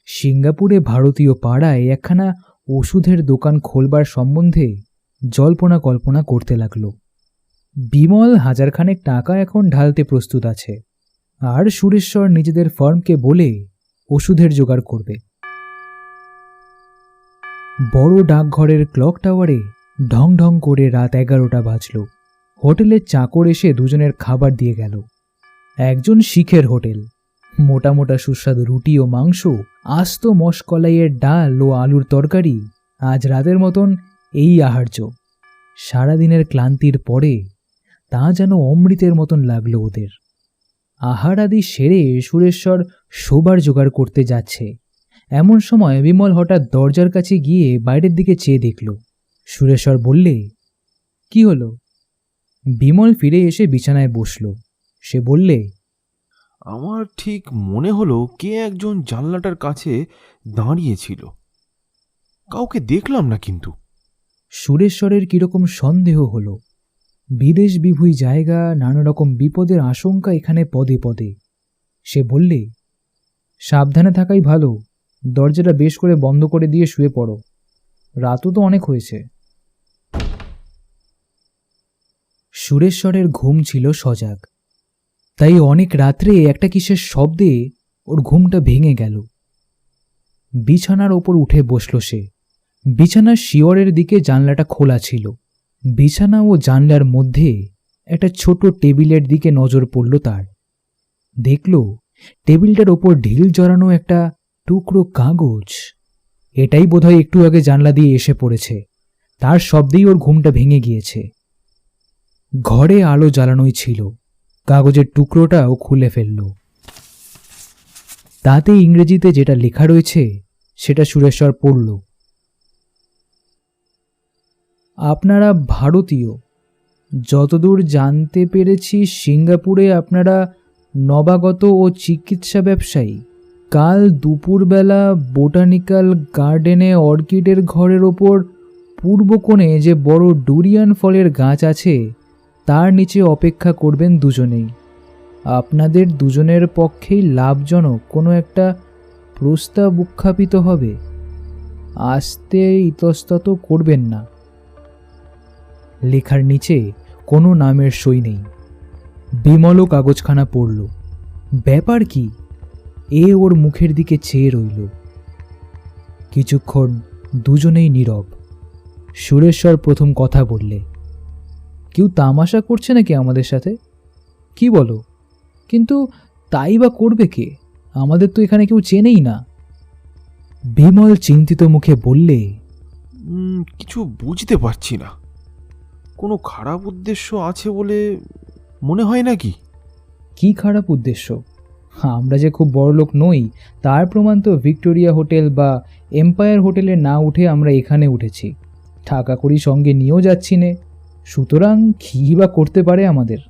সিঙ্গাপুরে ভারতীয় পাড়ায় একখানা ওষুধের দোকান খোলবার সম্বন্ধে জল্পনা কল্পনা করতে লাগল। বিমল 1000খানেক টাকা এখন ঢালতে প্রস্তুত আছে, আর সুরেশ্বর নিজেদের ফার্মকে বলে ওষুধের জোগাড় করবে। বড় ডাকঘরের ক্লক টাওয়ারে ঢং ঢং করে রাত 11টা বাজল। হোটেলের চাকর এসে দুজনের খাবার দিয়ে গেল। একজন শিখের হোটেল, মোটা মোটা সুস্বাদু রুটি ও মাংস, আস্ত মশকলাইয়ের ডাল ও আলুর তরকারি, আজ রাতের মতন এই আহার্য। সারাদিনের ক্লান্তির পরে তা যেন অমৃতের মতন লাগলো ওদের। আহার আদি সেরে সুরেশ্বর শোবার জোগাড় করতে যাচ্ছে, এমন সময় বিমল হঠাৎ দরজার কাছে গিয়ে বাইরের দিকে চেয়ে দেখল। সুরেশ্বর বললে, কি হলো? বিমল ফিরে এসে বিছানায় বসল। সে বললে, আমার ঠিক মনে হলো কে একজন জানলাটার কাছে দাঁড়িয়েছিল। কাউকে দেখলাম না কিন্তু। সুরেশ্বরের কিরকম সন্দেহ হলো। বিদেশ বিভূই জায়গা, নানা রকম বিপদের আশঙ্কা এখানে পদে পদে। সে বললে, সাবধানে থাকাই ভালো, দরজাটা বেশ করে বন্ধ করে দিয়ে শুয়ে পড়ো, রাতও তো অনেক হয়েছে। সুরেশ্বরের ঘুম ছিল সজাগ, তাই অনেক রাত্রে একটা কিসের শব্দে ওর ঘুমটা ভেঙে গেল। বিছানার ওপর উঠে বসল সে। বিছানার শিয়রের দিকে জানলাটা খোলা ছিল। বিছানা ও জানলার মধ্যে একটা ছোট টেবিলের দিকে নজর পড়ল তার। দেখল টেবিলটার ওপর ঢিল জড়ানো একটা টুকরো কাগজ। এটাই বোধহয় একটু আগে জানলা দিয়ে এসে পড়েছে। তার শব্দেই ওর ঘুমটা ভেঙে গিয়েছে। ঘরে আলো জ্বালানোই ছিল। কাগজের টুকরোটা ও খুলে ফেলল। তাতে ইংরেজিতে যেটা লেখা রয়েছে সেটা সুরেশ্বর পড়ল। আপনারা ভারতীয়, যতদূর জানতে পেরেছি সিঙ্গাপুরে আপনারা নবাগত ও চিকিৎসা ব্যবসায়ী। কাল দুপুরবেলা বোটানিক্যাল গার্ডেনে অর্কিডের ঘরের ওপর পূর্ব কোণে যে বড় ডুরিয়ান ফলের গাছ আছে তার নিচে অপেক্ষা করবেন দুজনেই। আপনাদের দুজনের পক্ষেই লাভজনক কোনো একটা প্রস্তাব উত্থাপিত হবে। আসতে ইতস্তত করবেন না। লেখার নিচে কোনো নামের সই নেই। বিমলও কাগজখানা পড়ল। ব্যাপার কি? এ ওর মুখের দিকে চেয়ে রইল। কিছুক্ষণ দুজনেই নীরব। সুরেশ্বর প্রথম কথা বললে, কেউ তামাশা করছে নাকি আমাদের সাথে? কি বলো? কিন্তু তাই বা করবে কে? আমাদের তো এখানে কেউ চেনেই না। বিমল চিন্তিত মুখে বললে, কিছু বুঝতে পারছি না। কোনো খারাপ উদ্দেশ্য আছে বলে মনে হয় নাকি? কি খারাপ উদ্দেশ্য? আমরা যে খুব বড় লোক নই তার প্রমাণ তো ভিক্টোরিয়া হোটেল বা এম্পায়ার হোটেলে না উঠে আমরা এখানে উঠেছি। টাকা কড়ি সঙ্গে নিয়েও যাচ্ছি নে, সুতরাং কী বা করতে পারে আমাদের।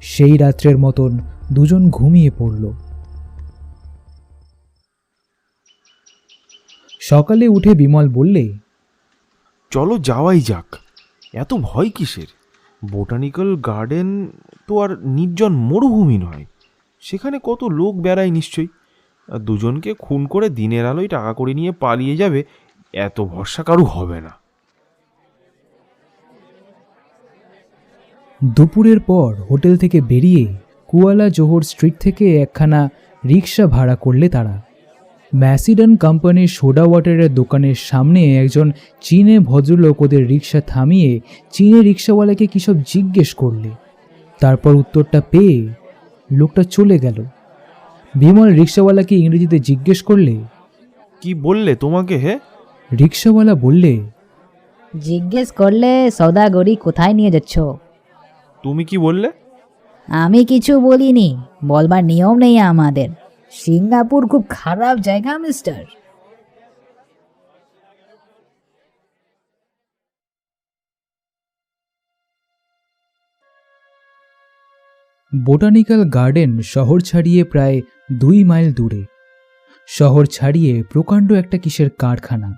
সেই রাত্রের মতন দুজন ঘুমিয়ে পড়ল। সকালে উঠে বিমল বললে, চলো যাওয়াই যাক, এত ভয় কিসের? বোটানিক্যাল গার্ডেন তো আর নির্জন মরুভূমি নয়, সেখানে কত লোক বেড়ায় নিশ্চয়ই। আর দুজনকে খুন করে দিনের আলোয় টাকা করে নিয়ে পালিয়ে যাবে, এত ভরসা কারু হবে না। দুপুরের পর হোটেল থেকে বেরিয়ে কুয়ালা জোহর স্ট্রিট থেকে একখানা রিক্সা ভাড়া করলে তারা। ম্যাসিডন কোম্পানির সোডা ওয়াটারের দোকানের সামনে একজন চীনে ভদ্রলোক ওদের রিক্সা থামিয়ে চীনে রিক্সাওয়ালাকে কী সব জিজ্ঞেস করলে। তারপর উত্তরটা পেয়ে লোকটা চলে গেল। বিমল রিক্সাওয়ালাকে ইংরেজিতে জিজ্ঞেস করলে, কি বললে তোমাকে? হে, রিক্সাওয়ালা বললে, জিজ্ঞেস করলে সৌদাগরি কোথায় নিয়ে যাচ্ছ? তুমি কি বললে? আমি কিছু বলিনি, বলবার নিয়ম নেই আমাদের। সিঙ্গাপুর খুব খারাপ জায়গা মিস্টার। বোটানিক্যাল গার্ডেন শহর ছাড়িয়ে প্রায় 2 মাইল দূরে। শহর ছাড়িয়ে প্রকাণ্ড একটা কিসের কারখানা।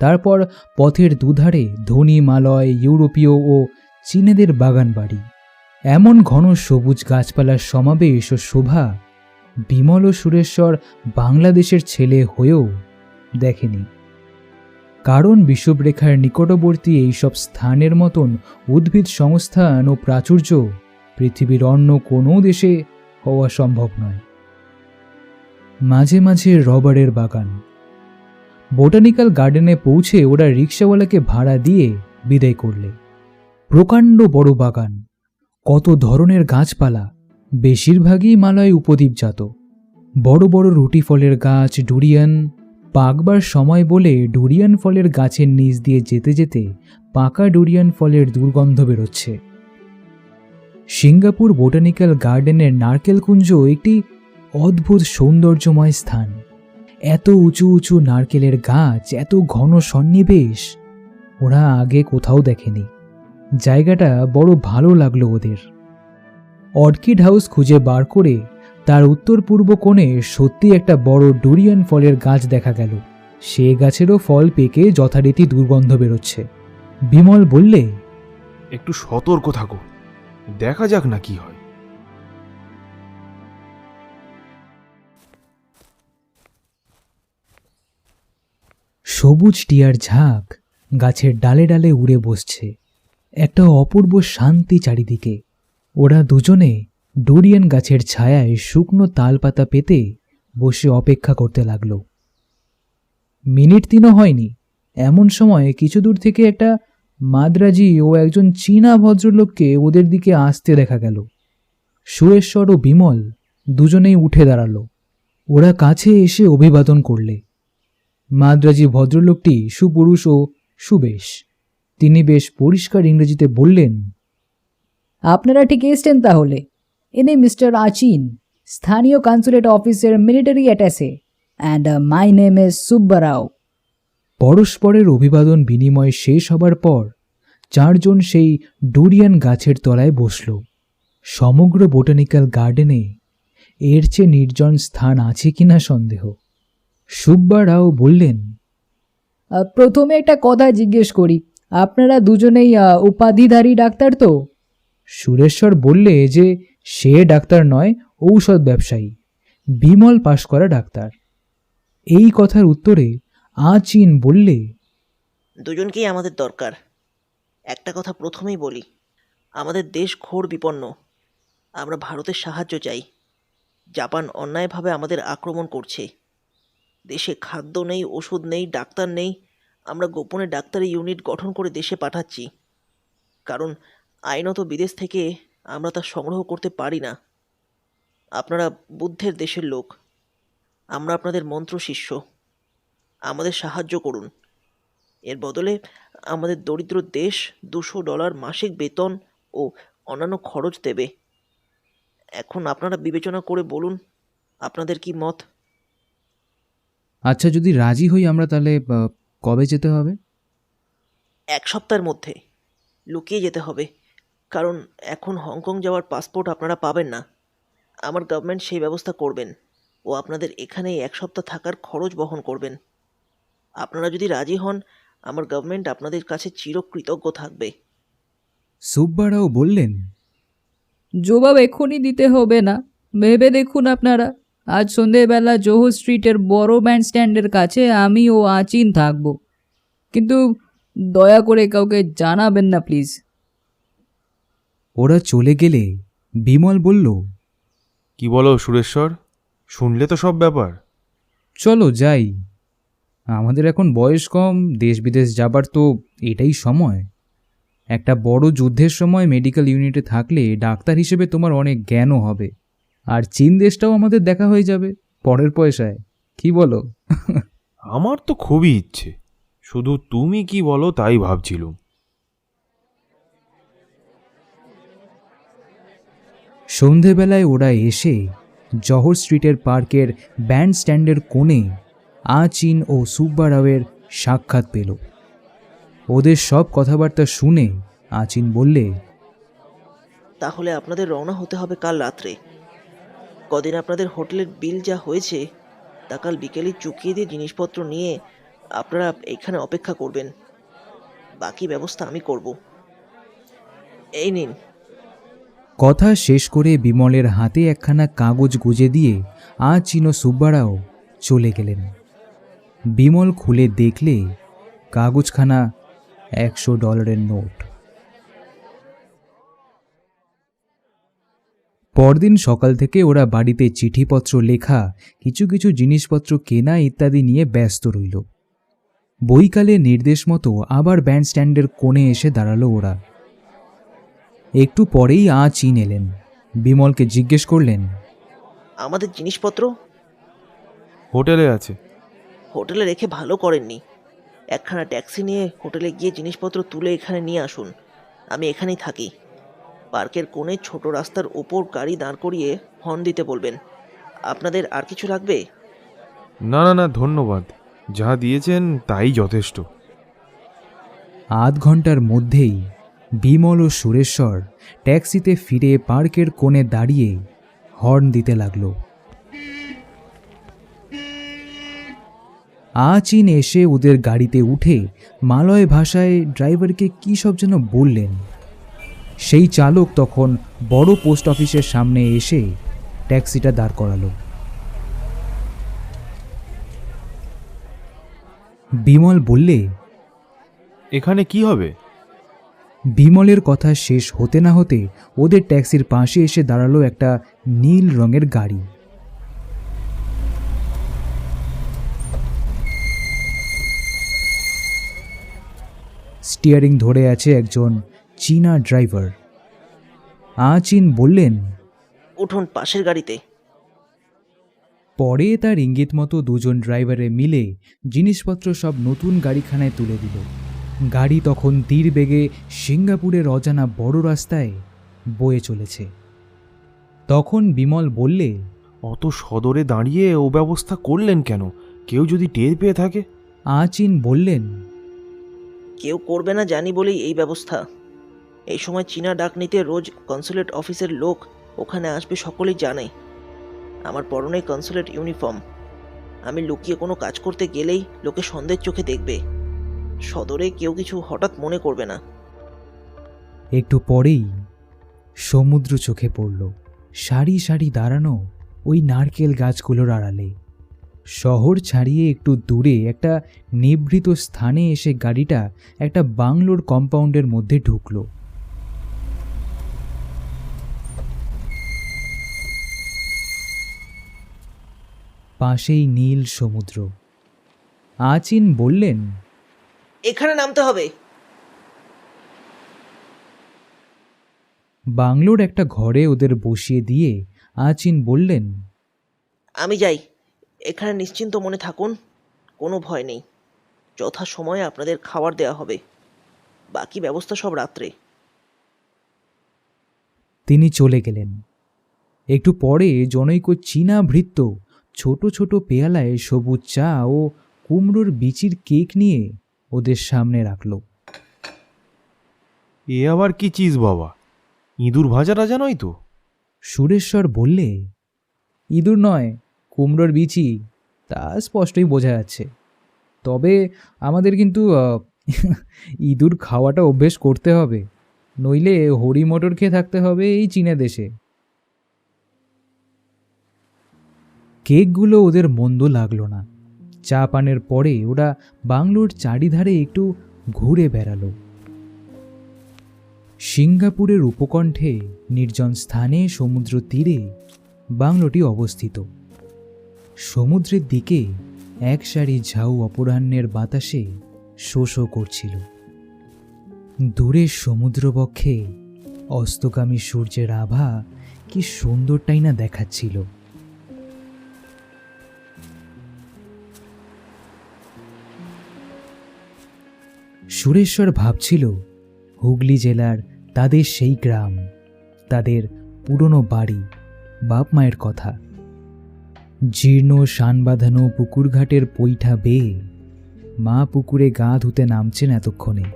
তারপর পথের দুধারে ধনী মালয়, ইউরোপীয় ও চীনেদের বাগান বাড়ি। এমন ঘন সবুজ গাছপালার সমাবেশ ও শোভা বিমল ও সুরেশ্বর বাংলাদেশের ছেলে হয়েও দেখেনি। কারণ বিষুবরেখার নিকটবর্তী এইসব স্থানের মতন উদ্ভিদ সংস্থান ও প্রাচুর্য পৃথিবীর অন্য কোনো দেশে হওয়া সম্ভব নয়। মাঝে মাঝে রবারের বাগান। বোটানিক্যাল গার্ডেনে পৌঁছে ওরা রিক্সাওয়ালাকে ভাড়া দিয়ে বিদায় করলে। প্রকাণ্ড বড় বাগান, কত ধরনের গাছপালা, বেশিরভাগই মালয় উপদ্বীপজাত। বড় বড় রুটি ফলের গাছ, ডুরিয়ান। পাকবার সময় বলে ডুরিয়ান ফলের গাছের নিচ দিয়ে যেতে যেতে পাকা ডুরিয়ান ফলের দুর্গন্ধ বেরোচ্ছে। সিঙ্গাপুর বোটানিক্যাল গার্ডেনের নারকেলকুঞ্জ একটি অদ্ভুত সৌন্দর্যময় স্থান। এত উঁচু উঁচু নারকেলের গাছ, এত ঘন সন্নিবেশ ওরা আগে কোথাও দেখেনি। জায়গাটা বড় ভালো লাগলো ওদের। অর্কিড হাউস খুঁজে বার করে তার উত্তর পূর্ব কোণে সত্যি একটা বড় ডুরিয়ান ফলের গাছ দেখা গেল। সে গাছেরও ফল পেকে যথারীতি দুর্গন্ধ বেরোচ্ছে। বিমল বললে, একটু সতর্ক থাকো, দেখা যাক না কি হয়। সবুজ টিয়ার ঝাঁক গাছের ডালে ডালে উড়ে বসছে। একটা অপূর্ব শান্তি চারিদিকে। ওরা দুজনে ডুরিয়ান গাছের ছায়ায় শুকনো তালপাতা পেতে বসে অপেক্ষা করতে লাগল। মিনিট 3ও হয়নি, এমন সময় কিছু দূর থেকে একটা মাদ্রাজি ও একজন চীনা ভদ্রলোককে ওদের দিকে আসতে দেখা গেল। সুরেশ্বর ও বিমল দুজনেই উঠে দাঁড়ালো। ওরা কাছে এসে অভিবাদন করলে। মাদ্রাজি ভদ্রলোকটি সুপুরুষ ও সুবেশ। তিনি বেশ পরিষ্কার ইংরেজিতে বললেন, আপনারা ঠিক এসছেন তাহলে। ইনি মিস্টার আচিন, স্থানীয় কনসুলেট অফিসের military attache, and my name is Subbarao. পরস্পরের অভিবাদন বিনিময় শেষ হবার পর 4 জন সেই ডুরিয়ান গাছের তলায় বসল। সমগ্র বোটানিক্যাল গার্ডেনে এর চেয়ে নির্জন স্থান আছে কিনা সন্দেহ। সুব্বারাও বললেন, প্রথমে একটা কথা জিজ্ঞেস করি, আপনারা দুজনেই উপাধিধারী ডাক্তার তো? সুরেশ্বর বললে যে সে ডাক্তার নয়, ঔষধ ব্যবসায়ী, বিমল পাশ করা ডাক্তার। এই কথার উত্তরে আচিন বললে, দুজনকেই আমাদের দরকার। একটা কথা প্রথমেই বলি, আমাদের দেশ ঘোর বিপন্ন। আমরা ভারতের সাহায্য চাই। জাপান অন্যায়ভাবে আমাদের আক্রমণ করছে। দেশে খাদ্য নেই, ওষুধ নেই, ডাক্তার নেই। আমরা গোপনে ডাক্তারি ইউনিট গঠন করে দেশে পাঠাচ্ছি, কারণ আইনত বিদেশ থেকে আমরা তা সংগ্রহ করতে পারি না। আপনারা বুদ্ধের দেশের লোক, আমরা আপনাদের মন্ত্র শিষ্য। আমাদের সাহায্য করুন। এর বদলে আমাদের দরিদ্র দেশ $200 মাসিক বেতন ও অন্যান্য খরচ দেবে। এখন আপনারা বিবেচনা করে বলুন আপনাদের কি মত। আচ্ছা, যদি রাজি হই আমরা, তাহলে কবে যেতে হবে? 1 সপ্তাহের মধ্যে লুকিয়ে যেতে হবে, কারণ এখন হংকং যাওয়ার পাসপোর্ট আপনারা পাবেন না। আমার গভর্নমেন্ট সেই ব্যবস্থা করবেন ও আপনাদের এখানেই 1 সপ্তাহ থাকার খরচ বহন করবেন। আপনারা যদি রাজি হন, আমার গভর্নমেন্ট আপনাদের কাছে চিরকৃতজ্ঞ থাকবে। সুব্বারাও বললেন, জবাব এখনই দিতে হবে না, ভেবে দেখুন আপনারা। আজ সন্ধেবেলা জোহর স্ট্রিটের বড় ব্যান্ড স্ট্যান্ডের কাছে আমি ও আচিন থাকব, কিন্তু দয়া করে কাউকে জানাবেন না প্লিজ। ওরা চলে গেলে বিমল বলল, কি বলো সুরেশ্বর, শুনলে তো সব ব্যাপার। চলো যাই। আমাদের এখন বয়স কম, দেশ বিদেশ যাবার তো এটাই সময়। একটা বড় যুদ্ধের সময় মেডিকেল ইউনিটে থাকলে ডাক্তার হিসেবে তোমার অনেক জ্ঞানও হবে, আর চীন দেশটাও আমাদের দেখা হয়ে যাবে পরের পয়সায়। কি বলো? আমার তো খুবই ইচ্ছে, শুধু তুমি কি বলো তাই ভাবছিলুম। সন্ধেবেলায় ওরা এসে জহর স্ট্রিটের পার্কের ব্যান্ড স্ট্যান্ডের কোণে আচিন ও সুব্বারাওয়ের সাক্ষাৎ পেল। ওদের সব কথাবার্তা শুনে আচিন বললে, তাহলে আপনাদের রওনা হতে হবে কাল রাত্রে। কদিন আপনাদের হোটেলের বিল যা হয়েছে তা কাল বিকেলে চুকিয়ে দিয়ে জিনিসপত্র নিয়ে আপনারা এখানে অপেক্ষা করবেন। বাকি ব্যবস্থা আমি করব। এই নিন। কথা শেষ করে বিমলের হাতে একখানা কাগজ গুজে দিয়ে আচিন ও সুব্বারাও চলে গেলেন। বিমল খুলে দেখলে কাগজখানা $100 নোট। পরদিন সকাল থেকে ওরা বাড়িতে চিঠিপত্র লেখা, কিছু কিছু জিনিসপত্র কেনা ইত্যাদি নিয়ে ব্যস্ত রইল। বৈকালে নির্দেশ মতো আবার ব্যান্ড স্ট্যান্ডের কোণে এসে দাঁড়ালো ওরা। একটু পরেই আচিন এলেন। বিমলকে জিজ্ঞেস করলেন, আমাদের জিনিসপত্র হোটেলে আছে। হোটেলে রেখে ভালো করেননি। একখানা ট্যাক্সি নিয়ে হোটেলে গিয়ে জিনিসপত্র তুলে এখানে নিয়ে আসুন। আমি এখানেই থাকি। পার্কের কোণে ছোট রাস্তার ওপর গাড়ি দাঁড় করিয়ে হর্ন দিতে বলবেন। আপনাদের আর কিছু লাগবে? না না না, ধন্যবাদ, যা দিয়েছেন তাই যথেষ্ট। আধ ঘন্টার মধ্যেই বিমল ও সুরেশ্বর ট্যাক্সিতে ফিরে পার্কের কোণে দাঁড়িয়ে হর্ন দিতে লাগলো। আচিন এসে ওদের গাড়িতে উঠে মালয় ভাষায় ড্রাইভারকে কী সব যেন বললেন। সেই চালক তখন বড় পোস্ট অফিসের সামনে এসে ট্যাক্সিটা দাঁড় করালো। বিমল বললে, এখানে কি হবে? বিমলের কথা শেষ হতে না হতে ওদের ট্যাক্সির পাশে এসে দাঁড়ালো একটা নীল রঙের গাড়ি। স্টিয়ারিং ধরে আছে একজন চীনা ড্রাইভার। আচিন বললেন, উঠুন পাশের গাড়িতে। পরে তার ইঙ্গিত মতো দুজন ড্রাইভারে মিলে জিনিসপত্র সব নতুন গাড়িখানায় তুলে দিল। গাড়ি তখন তীর বেগে সিঙ্গাপুরের অজানা বড় রাস্তায় বয়ে চলেছে। তখন বিমল বললে, অত সদরে দাঁড়িয়ে ও ব্যবস্থা করলেন কেন? কেউ যদি টের পেয়ে থাকে? আচিন বললেন, কেউ করবে না জানি বলেই এই ব্যবস্থা। এই সময় চীনা ডাক নিতে রোজ কনসুলেট অফিসের লোক ওখানে আসবে, সকলেই জানে। আমার পরনে কনসুলেট ইউনিফর্ম। আমি লুকিয়ে কোনো কাজ করতে গেলেই লোকে সন্দেহের চোখে দেখবে। সদরে কেউ কিছু হঠাৎ মনে করবে না। একটু পরেই সমুদ্র চোখে পড়ল, সারি সারি দাঁড়ানো ওই নারকেল গাছগুলোর আড়ালে। শহর ছাড়িয়ে একটু দূরে একটা নিভৃত স্থানে এসে গাড়িটা একটা বাংলোর কম্পাউন্ডের মধ্যে ঢুকল। পাশেই নীল সমুদ্র। আচিন বললেন, এখানে নামতে হবে। বাংলোর একটা ঘরে ওদের বসিয়ে দিয়ে আচিন বললেন, আমি যাই। এখানে নিশ্চিন্ত মনে থাকুন, কোনো ভয় নেই। যথা সময়ে আপনাদের খাবার দেওয়া হবে। বাকি ব্যবস্থা সব রাত্রে। তিনি চলে গেলেন। একটু পরে জনৈক চীনা ভৃত্য ছোট ছোট পেয়ালায় সবুজ চা ও কুমড়োর বিচির কেক নিয়ে ওদের সামনে রাখল। এ আবার কি চিজ বাবা, ইঁদুর ভাজা রাজা নয় তো? সুরেশ্বর বললে, ইঁদুর নয়, কুমড়োর বিচি, তা স্পষ্টই বোঝা যাচ্ছে। তবে আমাদের কিন্তু ইঁদুর খাওয়াটা অভ্যেস করতে হবে, নইলে হরি মটর খেয়ে থাকতে হবে এই চীনা দেশে। কেকগুলো ওদের মন্দ লাগলো না। চা পানের পরে ওরা বাংলোর চারিধারে একটু ঘুরে বেড়ালো। সিঙ্গাপুরের উপকণ্ঠে নির্জন স্থানে সমুদ্র তীরে বাংলোটি অবস্থিত। সমুদ্রের দিকে এক সারি ঝাউ অপরাহ্নের বাতাসে শো শো করছিল। দূরের সমুদ্রবক্ষে অস্তগামী সূর্যের আভা কি সুন্দরটাই না দেখাচ্ছিল। সুরেশ্বর ভাবছিল হুগলি জেলার তাদের সেই গ্রাম, তাদের পুরনো বাড়ি, বাপ মায়ের কথা। জীর্ণ শান বাঁধানো পুকুরঘাটের পৈঠা বেয়ে মা পুকুরে গা ধুতে নামছেন এতক্ষণে।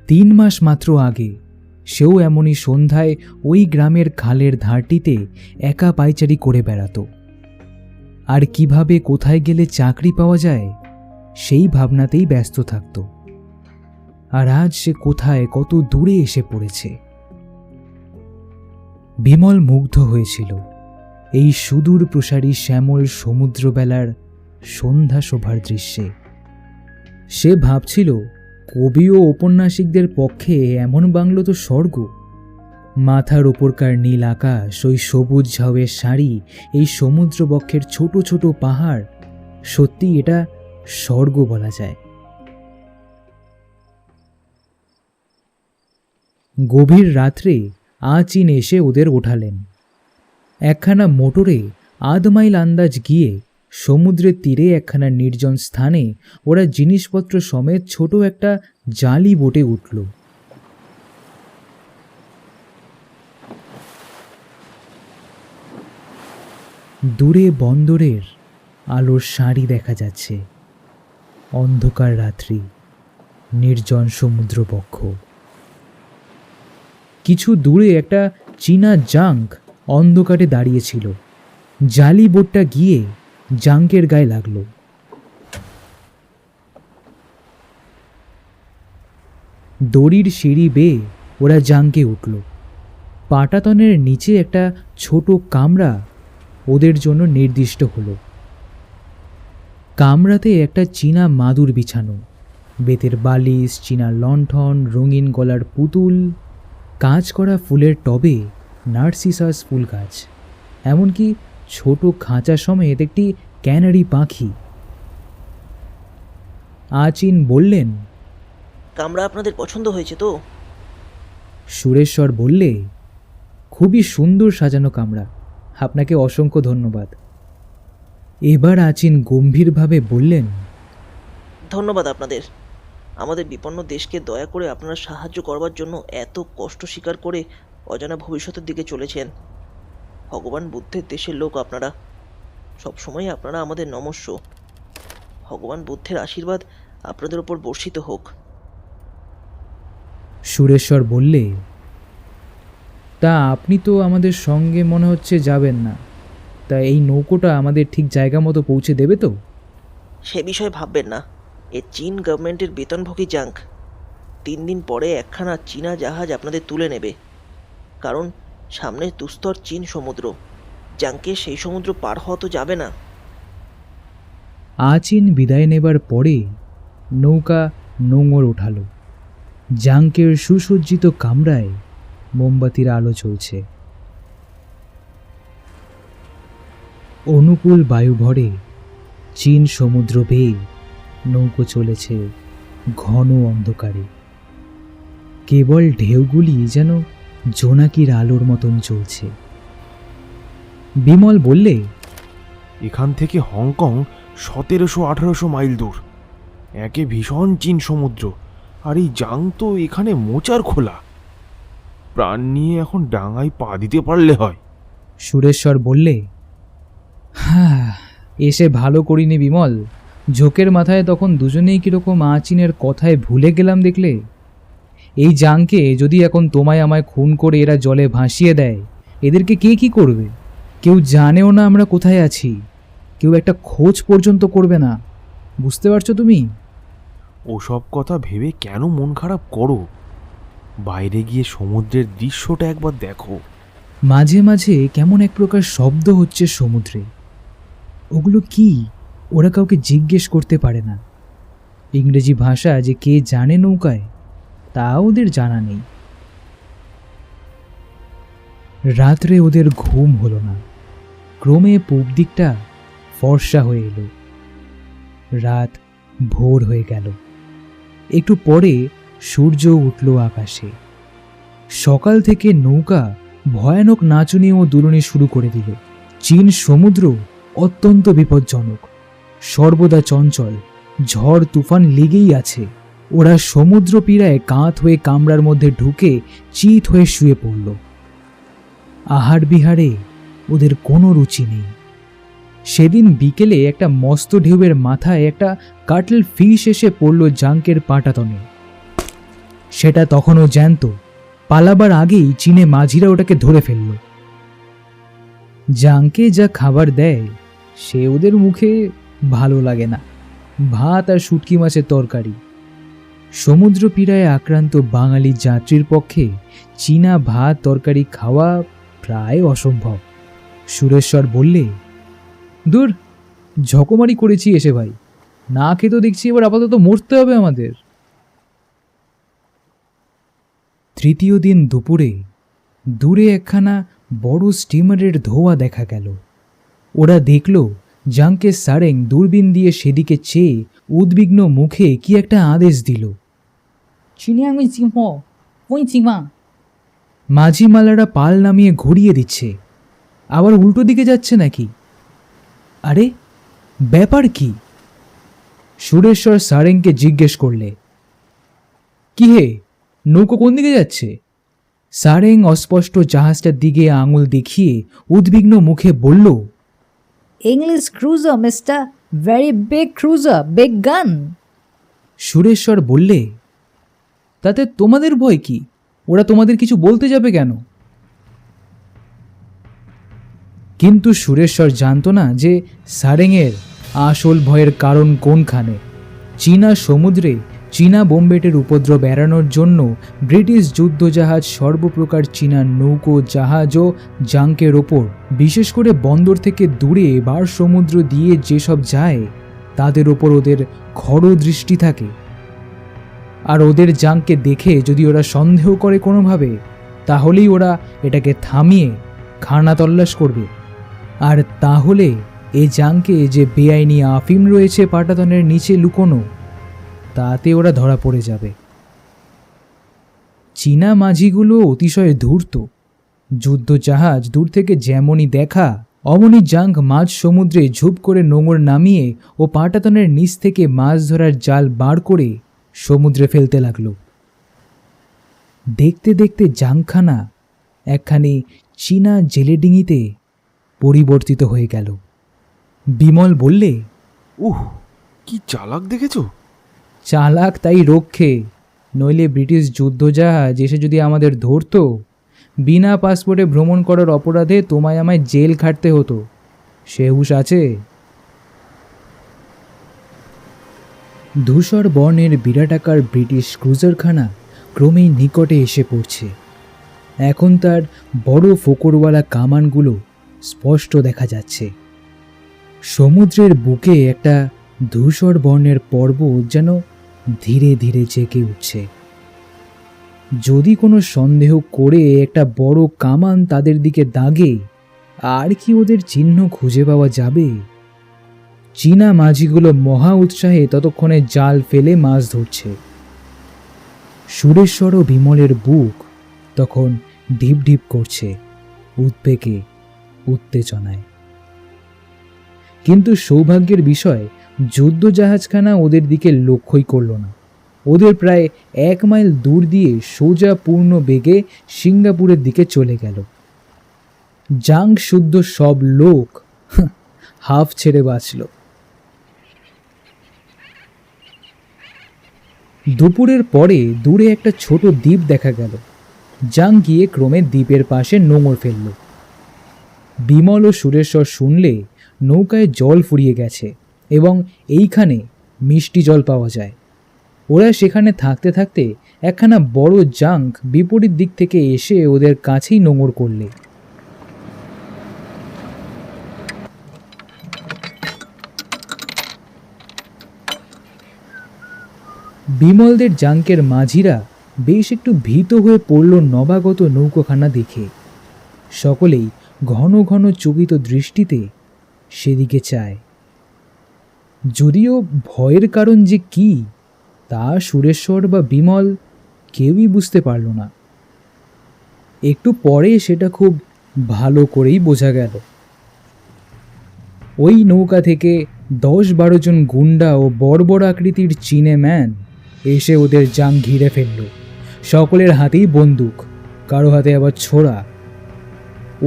3 মাস মাত্র আগে সেও এমনই সন্ধ্যায় ওই গ্রামের খালের ধারটিতে একা পায়চারি করে বেড়াতো। আর কিভাবে কোথায় গেলে চাকরি পাওয়া যায় সেই ভাবনাতেই ব্যস্ত থাকত। আর আজ সে কোথায় কত দূরে এসে পড়েছে। বিমল মুগ্ধ হয়েছিল এই সুদূর প্রসারী শ্যামল সমুদ্রবেলার সন্ধ্যা শোভার দৃশ্যে। সে ভাবছিল কবি ও ঔপন্যাসিকদের পক্ষে এমন বাংলো তো স্বর্গ। মাথার ওপরকার নীল আকাশ, ওই সবুজ ঝাউয়ের শাড়ি, এই সমুদ্রবক্ষের ছোট ছোট পাহাড়, সত্যি এটা স্বর্গ বলা যায়। গভীর রাত্রে আচিন এসে ওদের ওঠালেন। একখানা মোটরে 1/2 মাইল আন্দাজ গিয়ে সমুদ্রের তীরে একখানা নির্জন স্থানে ওরা জিনিসপত্র সমেত ছোট একটা জালি বোটে উঠল। দূরে বন্দরের আলোর সারি দেখা যাচ্ছে। অন্ধকার রাত্রি, নির্জন সমুদ্রবক্ষ। কিছু দূরে একটা চীনা জাঙ্ক অন্ধকারে দাঁড়িয়েছিল। জালি বোটটা গিয়ে জাঙ্কের গায়ে লাগলো। দড়ির সিঁড়ি বেয়ে ওরা জাঙ্কে উঠল। পাটাতনের নিচে একটা ছোট কামরা ওদের জন্য নির্দিষ্ট হলো। কামরাতে একটা চীনা মাদুর বিছানো, বেতের বালিশ, চীনা লণ্ঠন, রঙিন গলার পুতুল, কাজ করা ফুলের টবে নার্সিসাস ফুল গাছ, এমনকি ছোট খাঁচা সমেত একটি ক্যানারি পাখি। আচিন বললেন, কামরা আপনাদের পছন্দ হয়েছে তো? সুরেশ্বর বললে, খুবই সুন্দর সাজানো কামরা, আপনাকে অসংখ্য ধন্যবাদ। এবার আচিন গম্ভীরভাবে বললেন, ধন্যবাদ আপনাদের। আমাদের বিপন্ন দেশকে দয়া করে আপনারা সাহায্য করবার জন্য এত কষ্ট স্বীকার করে অজানা ভবিষ্যতের দিকে চলেছেন। ভগবান বুদ্ধের দেশের লোক আপনারা, সবসময় আপনারা আমাদের নমস্য। ভগবান বুদ্ধের আশীর্বাদ আপনাদের ওপর বর্ষিত হোক। সুরেশ্বর বললে, তা আপনি তো আমাদের সঙ্গে মনে হচ্ছে যাবেন না, তা এই নৌকোটা আমাদের ঠিক জায়গা মতো পৌঁছে দেবে তো? সে বিষয়ে ভাববেন না, এ চীন গভর্নমেন্টের বেতনভোগী জাঙ্ক। 3 দিন পরে একখানা চীনা জাহাজ আপনাদের তুলে নেবে, কারণ সামনে দুস্তর চীন সমুদ্র। জাঙ্কে সেই সমুদ্র পার হওয়া তো যাবে না। আচিন বিদায় নেবার পরে নৌকা নোঙর ওঠালো। জাঙ্কের সুসজ্জিত কামরায় মোমবাতির আলো জ্বলছে। অনুকূল বায়ুভরে চীন সমুদ্র বেয়ে নৌকো চলেছে ঘন অন্ধকারে। কেবল ঢেউগুলি যেন জোনাকির আলোর মতন জ্বলছে। বিমল বললে, এখান থেকে হংকং 1700-1800 মাইল দূর। একে ভীষণ চীন সমুদ্র, আর এই জাং তো এখানে মোচার খোলা। প্রাণ নিয়ে এখন ডাঙায় পা দিতে পারলে হয়। সুরেশ্বর বললে, হ্যাঁ, এসে ভালো করিনি বিমল। ঝোঁকের মাথায় তখন দুজনেই কিরকম আচিনের কথায় ভুলে গেলাম দেখলে। এই জাংকে যদি এখন তোমায় আমায় খুন করে এরা জলে ভাসিয়ে দেয়, এদেরকে কে কি করবে? কেউ জানেও না আমরা কোথায় আছি, কেউ একটা খোঁজ পর্যন্ত করবে না। বুঝতে পারছো তুমি? ওসব কথা ভেবে কেন মন খারাপ করো? বাইরে গিয়ে সমুদ্রের দৃশ্যটা একবার দেখো। মাঝে মাঝে কেমন এক প্রকার শব্দ হচ্ছে সমুদ্রে। ওগুলো কি? ওরা কাউকে জিজ্ঞেস করতে পারে না। ইংরেজি ভাষা যে কে জানে নৌকায়, তা ওদের জানা নেই। রাত্রে ওদের ঘুম হলো না। ক্রমে পূব দিকটা ফর্সা হয়ে এলো। রাত ভোর হয়ে গেল। একটু পরে সূর্য উঠল আকাশে। সকাল থেকে নৌকা ভয়ানক নাচুনি ও দুলুনি শুরু করে দিল। চীন সমুদ্র অত্যন্ত বিপজ্জনক, সর্বদা চঞ্চল, ঝড় তুফান লেগেই আছে। ওরা সমুদ্র পীড়ায় কাঁধ হয়ে কামরার মধ্যে ঢুকে চিত হয়ে শুয়ে পড়ল। আহার বিহারে ওদের কোনো রুচি নেই। সেদিন বিকেলে একটা মস্ত ঢেউয়ের মাথায় একটা কাটল ফিশ এসে পড়ল জাঙ্কের পাটাতনে। সেটা তখনও জ্যান্ত। পালাবার আগেই চীনে মাঝিরা ওটাকে ধরে ফেলল। জাঙ্কে যা খাবার দেয় সে ওদের মুখে ভালো লাগে না। ভাত আর শুটকি মাছের তরকারি। সমুদ্র পীড়ায় আক্রান্ত বাঙালি যাত্রীর পক্ষে চীনা ভাত তরকারি খাওয়া প্রায় অসম্ভব। সুরেশ্বর বললে, দূর, ঝকমারি করেছি এসে ভাই, না খেতেও দেখছি এবার আপাতত মরতে হবে আমাদের। তৃতীয় দিন দুপুরে দূরে একখানা বড় স্টিমারের ধোঁয়া দেখা গেল। ওরা দেখল জাঙ্কে সারেং দূরবীন দিয়ে সেদিকে চেয়ে উদ্বিগ্ন মুখে কি একটা আদেশ দিল। মাঝিমালারা পাল নামিয়ে ঘুরিয়ে দিচ্ছে, আবার উল্টো দিকে যাচ্ছে নাকি? আরে ব্যাপার কি? সুরেশ্বর সারেংকে জিজ্ঞেস করলে, কি হে, নৌকো কোন দিকে যাচ্ছে? সারেং অস্পষ্ট জাহাজটার দিকে আঙুল দেখিয়ে উদ্বিগ্ন মুখে বলল, English cruiser, mister. Very big cruiser, big gun. Sureshwar বললে, তাতে তোমাদের ভয় কি? ওরা তোমাদের কিছু বলতে যাবে কেন? কিন্তু সুরেশ্বর জানতো না যে সারেংয়ের আসল ভয়ের কারণ কোনখানে। চীনা সমুদ্রে চীনা বোম্বেটের উপদ্রব এড়ানোর জন্য ব্রিটিশ যুদ্ধজাহাজ সর্বপ্রকার চীনা নৌকো জাহাজ ও জাঙ্কের ওপর, বিশেষ করে বন্দর থেকে দূরে বার সমুদ্র দিয়ে যেসব যায় তাদের ওপর ওদের খড় দৃষ্টি থাকে। আর ওদের জাঙ্ককে দেখে যদি ওরা সন্দেহ করে কোনোভাবে, তাহলেই ওরা এটাকে থামিয়ে খানা তল্লাশ করবে। আর তাহলে এ জাঙ্কে যে বেআইনি আফিম রয়েছে পাটাতনের নিচে লুকোনো, তাতে ওরা ধরা পড়ে যাবে। চীনা মাঝিগুলো অতিশয় ধূর্ত। যুদ্ধজাহাজ দূর থেকে যেমনই দেখা অমনি জাঙ্ক মাঝ সমুদ্রে ঝুপ করে নোঙর নামিয়ে ও পাটাতনের নিচ থেকে মাছ ধরার জাল বার করে সমুদ্রে ফেলতে লাগলো। দেখতে দেখতে জাঙ্কখানা একখানি চীনা জেলেডিঙিতে পরিবর্তিত হয়ে গেল। বিমল বললে, উহ, কি চালাক দেখেছো? চালাক তাই রক্ষে, নইলে ব্রিটিশ যুদ্ধজাহাজ এসে যদি আমাদের ধরতো, বিনা পাসপোর্টে ভ্রমণ করার অপরাধে তোমায় আমায় জেল খাটতে হতো। সে হুঁশ আছে? ধূসর বর্ণের বিরাটাকার ব্রিটিশ ক্রুজারখানা ক্রমেই নিকটে এসে পড়ছে। এখন তার বড় ফোকরওয়ালা কামানগুলো স্পষ্ট দেখা যাচ্ছে। সমুদ্রের বুকে একটা ধূসর বর্ণের পর্বত যেন ধীরে ধীরে জেগে উঠছে। যদি কোনো সন্দেহ করে একটা বড় কামান তাদের দিকে দাগে, আর কি ওদের চিহ্ন খুঁজে পাওয়া যাবে? চীনা মাঝিগুলো মহা উৎসাহে ততক্ষণে জাল ফেলে মাছ ধরছে। সুরেশ্বর ও বিমলের বুক তখন ঢিপ ঢিপ করছে উদ্বেগে, উত্তেজনায়। কিন্তু সৌভাগ্যের বিষয়, যুদ্ধজাহাজখানা ওদের দিকে লক্ষ্যই করল না। ওদের প্রায় 1 মাইল দূর দিয়ে সোজা পূর্ণ বেগে সিঙ্গাপুরের দিকে চলে গেল। জাং শুদ্ধ সব লোক হাফ ছেড়ে বাঁচল। দুপুরের পরে দূরে একটা ছোট দ্বীপ দেখা গেল। জাং গিয়ে ক্রমে দ্বীপের পাশে নোঙর ফেলল। বিমল ও সুরেশ্বর শুনলে নৌকায় জল ফুরিয়ে গেছে এবং এইখানে মিষ্টি জল পাওয়া যায়। ওরা সেখানে থাকতে থাকতে একখানা বড় জাঙ্ক বিপরীত দিক থেকে এসে ওদের কাছেই নোঙর করলে। বিমলদের জাঙ্কের মাঝিরা বেশ একটু ভীত হয়ে পড়ল নবাগত নৌকোখানা দেখে। সকলেই ঘন ঘন চকিত দৃষ্টিতে সেদিকে চায়। যদিও ভয়ের কারণ যে কি তা সুরেশ্বর বা বিমল কেউই বুঝতে পারল না। একটু পরে সেটা খুব ভালো করেই বোঝা গেল। ওই নৌকা থেকে 10-12 জন গুন্ডা ও বড় আকৃতির চীনে ম্যান এসে ওদের জাং ঘিরে ফেলল। সকলের হাতেই বন্দুক, কারো হাতে আবার ছোড়া।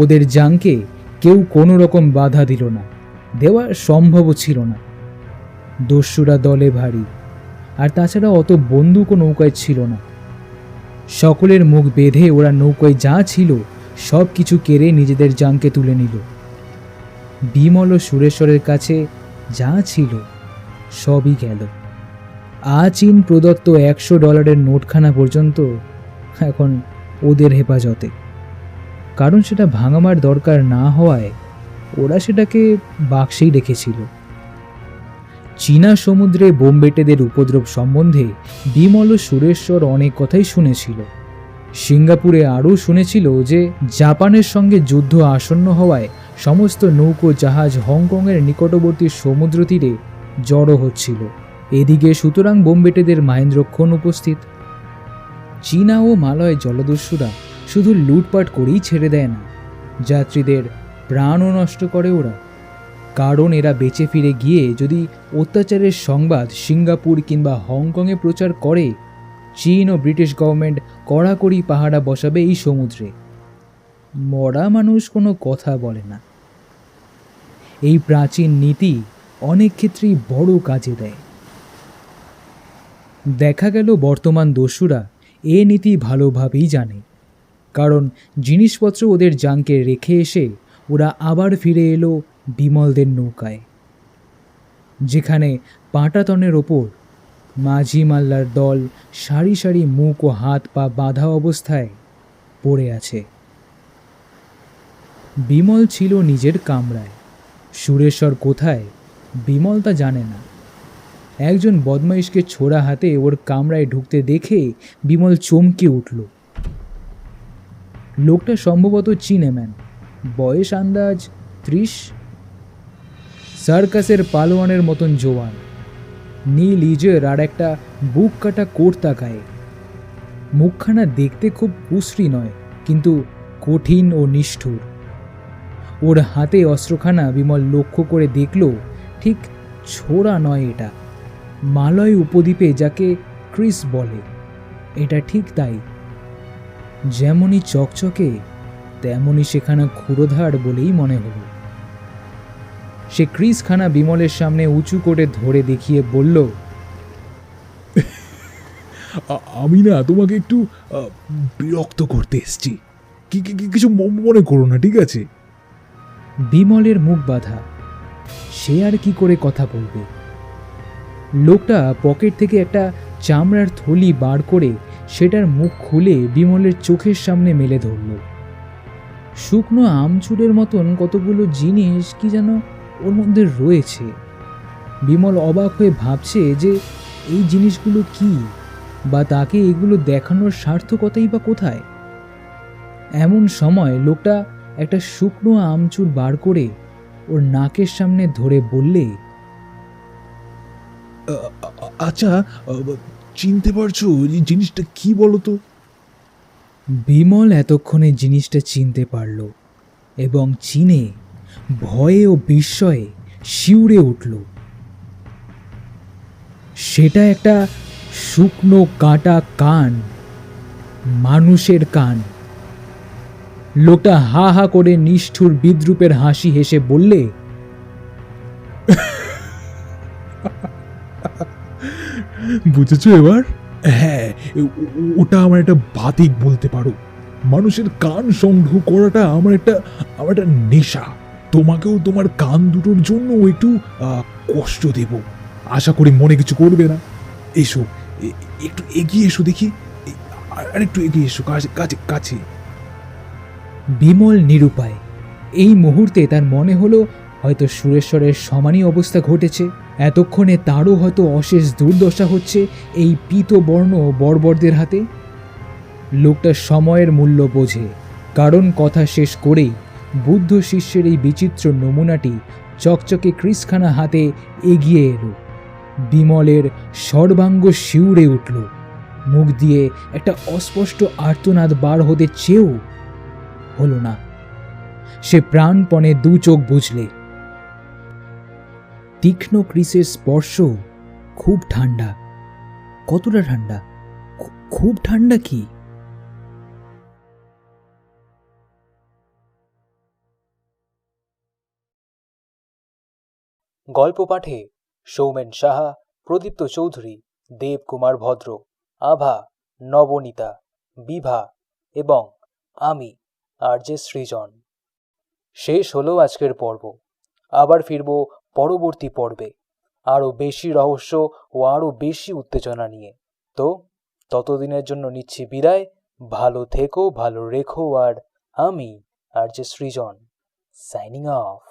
ওদের জাংকে কেউ কোনো রকম বাধা দিল না, দেওয়া সম্ভবও ছিল না। দস্যুরা দলে ভারী, আর তাছাড়া অত বন্দুকও নৌকায় ছিল না। সকলের মুখ বেঁধে ওরা নৌকায় যা ছিল সব কিছু কেড়ে নিজেদের জাংকে তুলে নিল। বিমল ও সুরেশ্বরের কাছে যা ছিল সবই গেল। চীন প্রদত্ত $100 নোটখানা পর্যন্ত এখন ওদের হেফাজতে, কারণ সেটা ভাঙাবার দরকার না হওয়ায় ওরা সেটাকে বাক্সেই রেখেছিল। চীনা সমুদ্রে বোমবেটেদের উপদ্রব সম্বন্ধে বিমল ও সুরেশ্বর অনেক কথাই শুনেছিল। সিঙ্গাপুরে আরও শুনেছিল যে জাপানের সঙ্গে যুদ্ধ আসন্ন হওয়ায় সমস্ত নৌকো জাহাজ হংকংয়ের নিকটবর্তী সমুদ্র তীরে জড়ো হচ্ছিল। এদিকে সুতরাং বোমবেটেদের মাহেন্দ্রক্ষণ উপস্থিত। চীনা ও মালয় জলদস্যুরা শুধু লুটপাট করেই ছেড়ে দেয় না, যাত্রীদের প্রাণও নষ্ট করে ওরা। কারণ এরা বেঁচে ফিরে গিয়ে যদি অত্যাচারের সংবাদ সিঙ্গাপুর কিংবা হংকংয়ে প্রচার করে, চীন ও ব্রিটিশ গভর্নমেন্ট কড়াকড়ি পাহারা বসাবে এই সমুদ্রে। মরা মানুষ কোনো কথা বলে না। এই প্রাচীন নীতি অনেক ক্ষেত্রেই বড় কাজে দেয়। দেখা গেল বর্তমান দস্যুরা এ নীতি ভালোভাবেই জানে, কারণ জিনিসপত্র ওদের জাংকে রেখে এসে ওরা আবার ফিরে এলো বিমলদের নৌকায়, যেখানে পাটাতনের ওপর মাঝি মাল্লার দল সারি সারি মুখ ও হাত পা বাঁধা অবস্থায় পড়ে আছে। বিমল ছিল নিজের কামরায়। সুরেশ্বর কোথায় বিমল তা জানে না। একজন বদমাইশকে ছোড়া হাতে ওর কামরায় ঢুকতে দেখে বিমল চমকে উঠল। লোকটা সম্ভবত চীনেম্যান, বয়স আন্দাজ 30। সার্কাসের পালোয়ানের মতন জোয়ান, নীল ইজের আর একটা বুক কাটা কোর্তা গায়ে। মুখখানা দেখতে খুব কুশ্রী নয়, কিন্তু কঠিন ও নিষ্ঠুর। ওর হাতে অস্ত্রখানা বিমল লক্ষ্য করে দেখল ঠিক ছোড়া নয়, এটা মালয় উপদ্বীপে যাকে ক্রিস বলে, এটা ঠিক তাই। যেমনই চকচকে তেমনই সেখানা ক্ষুরোধার বলেই মনে হলো। সে ক্রিসখানা বিমলের সামনে উঁচু করে ধরে দেখিয়ে বলল, আমি না তোমাকে একটু বিরক্ত করতে এসছি, কিছু মনে করো না, ঠিক আছে? বিমলের মুখ বাঁধা, সে আর কি করে কথা বলবে। লোকটা পকেট থেকে একটা চামড়ার থলি বার করে সেটার মুখ খুলে বিমলের চোখের সামনে মেলে ধরল। শুকনো আমচুরের মতন কতগুলো জিনিস কি যেন ওর মধ্যে রয়েছে। বিমল অবাক হয়ে ভাবছে যে এই জিনিসগুলো কি, বা তাকে এগুলো দেখানোর সার্থকতাই বা কোথায়। এমন সময় লোকটা একটা শুকনো আমচুর বার করে ওর নাকের সামনে ধরে বললে, আচ্ছা, চিনতে পারছো এই জিনিসটা কি বলো তো? বিমল এতক্ষণে জিনিসটা চিনতে পারল এবং চিনে ভয়ে ও বিস্ময়ে শিউরে উঠল। সেটা একটা শুকনো কাটা কান, মানুষের কান। লোকটা হা হা করে নিষ্ঠুর বিদ্রূপের হাসি হেসে বললে, বুঝেছো এবার? হ্যাঁ, ওটা আমার একটা বাতিক বলতে পারো। মানুষের কান সংগ্রহ করাটা আমার একটা নেশা। তোমাকেও তোমার কান দুটোর জন্য একটু কষ্ট দেব। আশা করি মনে কিছু করবে না। এসো, একটু এগিয়ে এসো দেখি। আর একটু এগিয়ে এসো, কাছে কাছে কাছে। বিমল নিরুপায়। এই মুহূর্তে তার মনে হলো হয়তো সুরেশ্বরের সমানই অবস্থা ঘটেছে। এতক্ষণে তারও হয়তো অশেষ দুর্দশা হচ্ছে এই পীতবর্ণ বর্বরদের হাতে। লোকটা সময়ের মূল্য বোঝে, কারণ কথা শেষ করেই বুদ্ধ শিষ্যের এই বিচিত্র নমুনাটি চকচকে ক্রিসখানা হাতে এগিয়ে এলো। বিমলের সর্বাঙ্গ শিউরে উঠল। মুখ দিয়ে একটা অস্পষ্ট আর্তনাদ বার হতে চেয়েও হলো না। সে প্রাণপণে দু চোখ বুঝলে। তীক্ষ্ণ ক্রিসের স্পর্শ খুব ঠান্ডা। কতটা ঠান্ডা? খুব ঠান্ডা কি? গল্প পাঠে সৌমেন সাহা, প্রদীপ্ত চৌধুরী, দেবকুমার ভদ্র, আভা, নবনীতা, বিভা এবং আমি আরজে সৃজন। শেষ হলো আজকের পর্ব। আবার ফিরব পরবর্তী পর্বে আরও বেশি রহস্য ও আরও বেশি উত্তেজনা নিয়ে। তো ততদিনের জন্য নিচ্ছি বিদায়। ভালো থেকো, ভালো রেখো। আর আমি আরজে সৃজন সাইনিং অফ।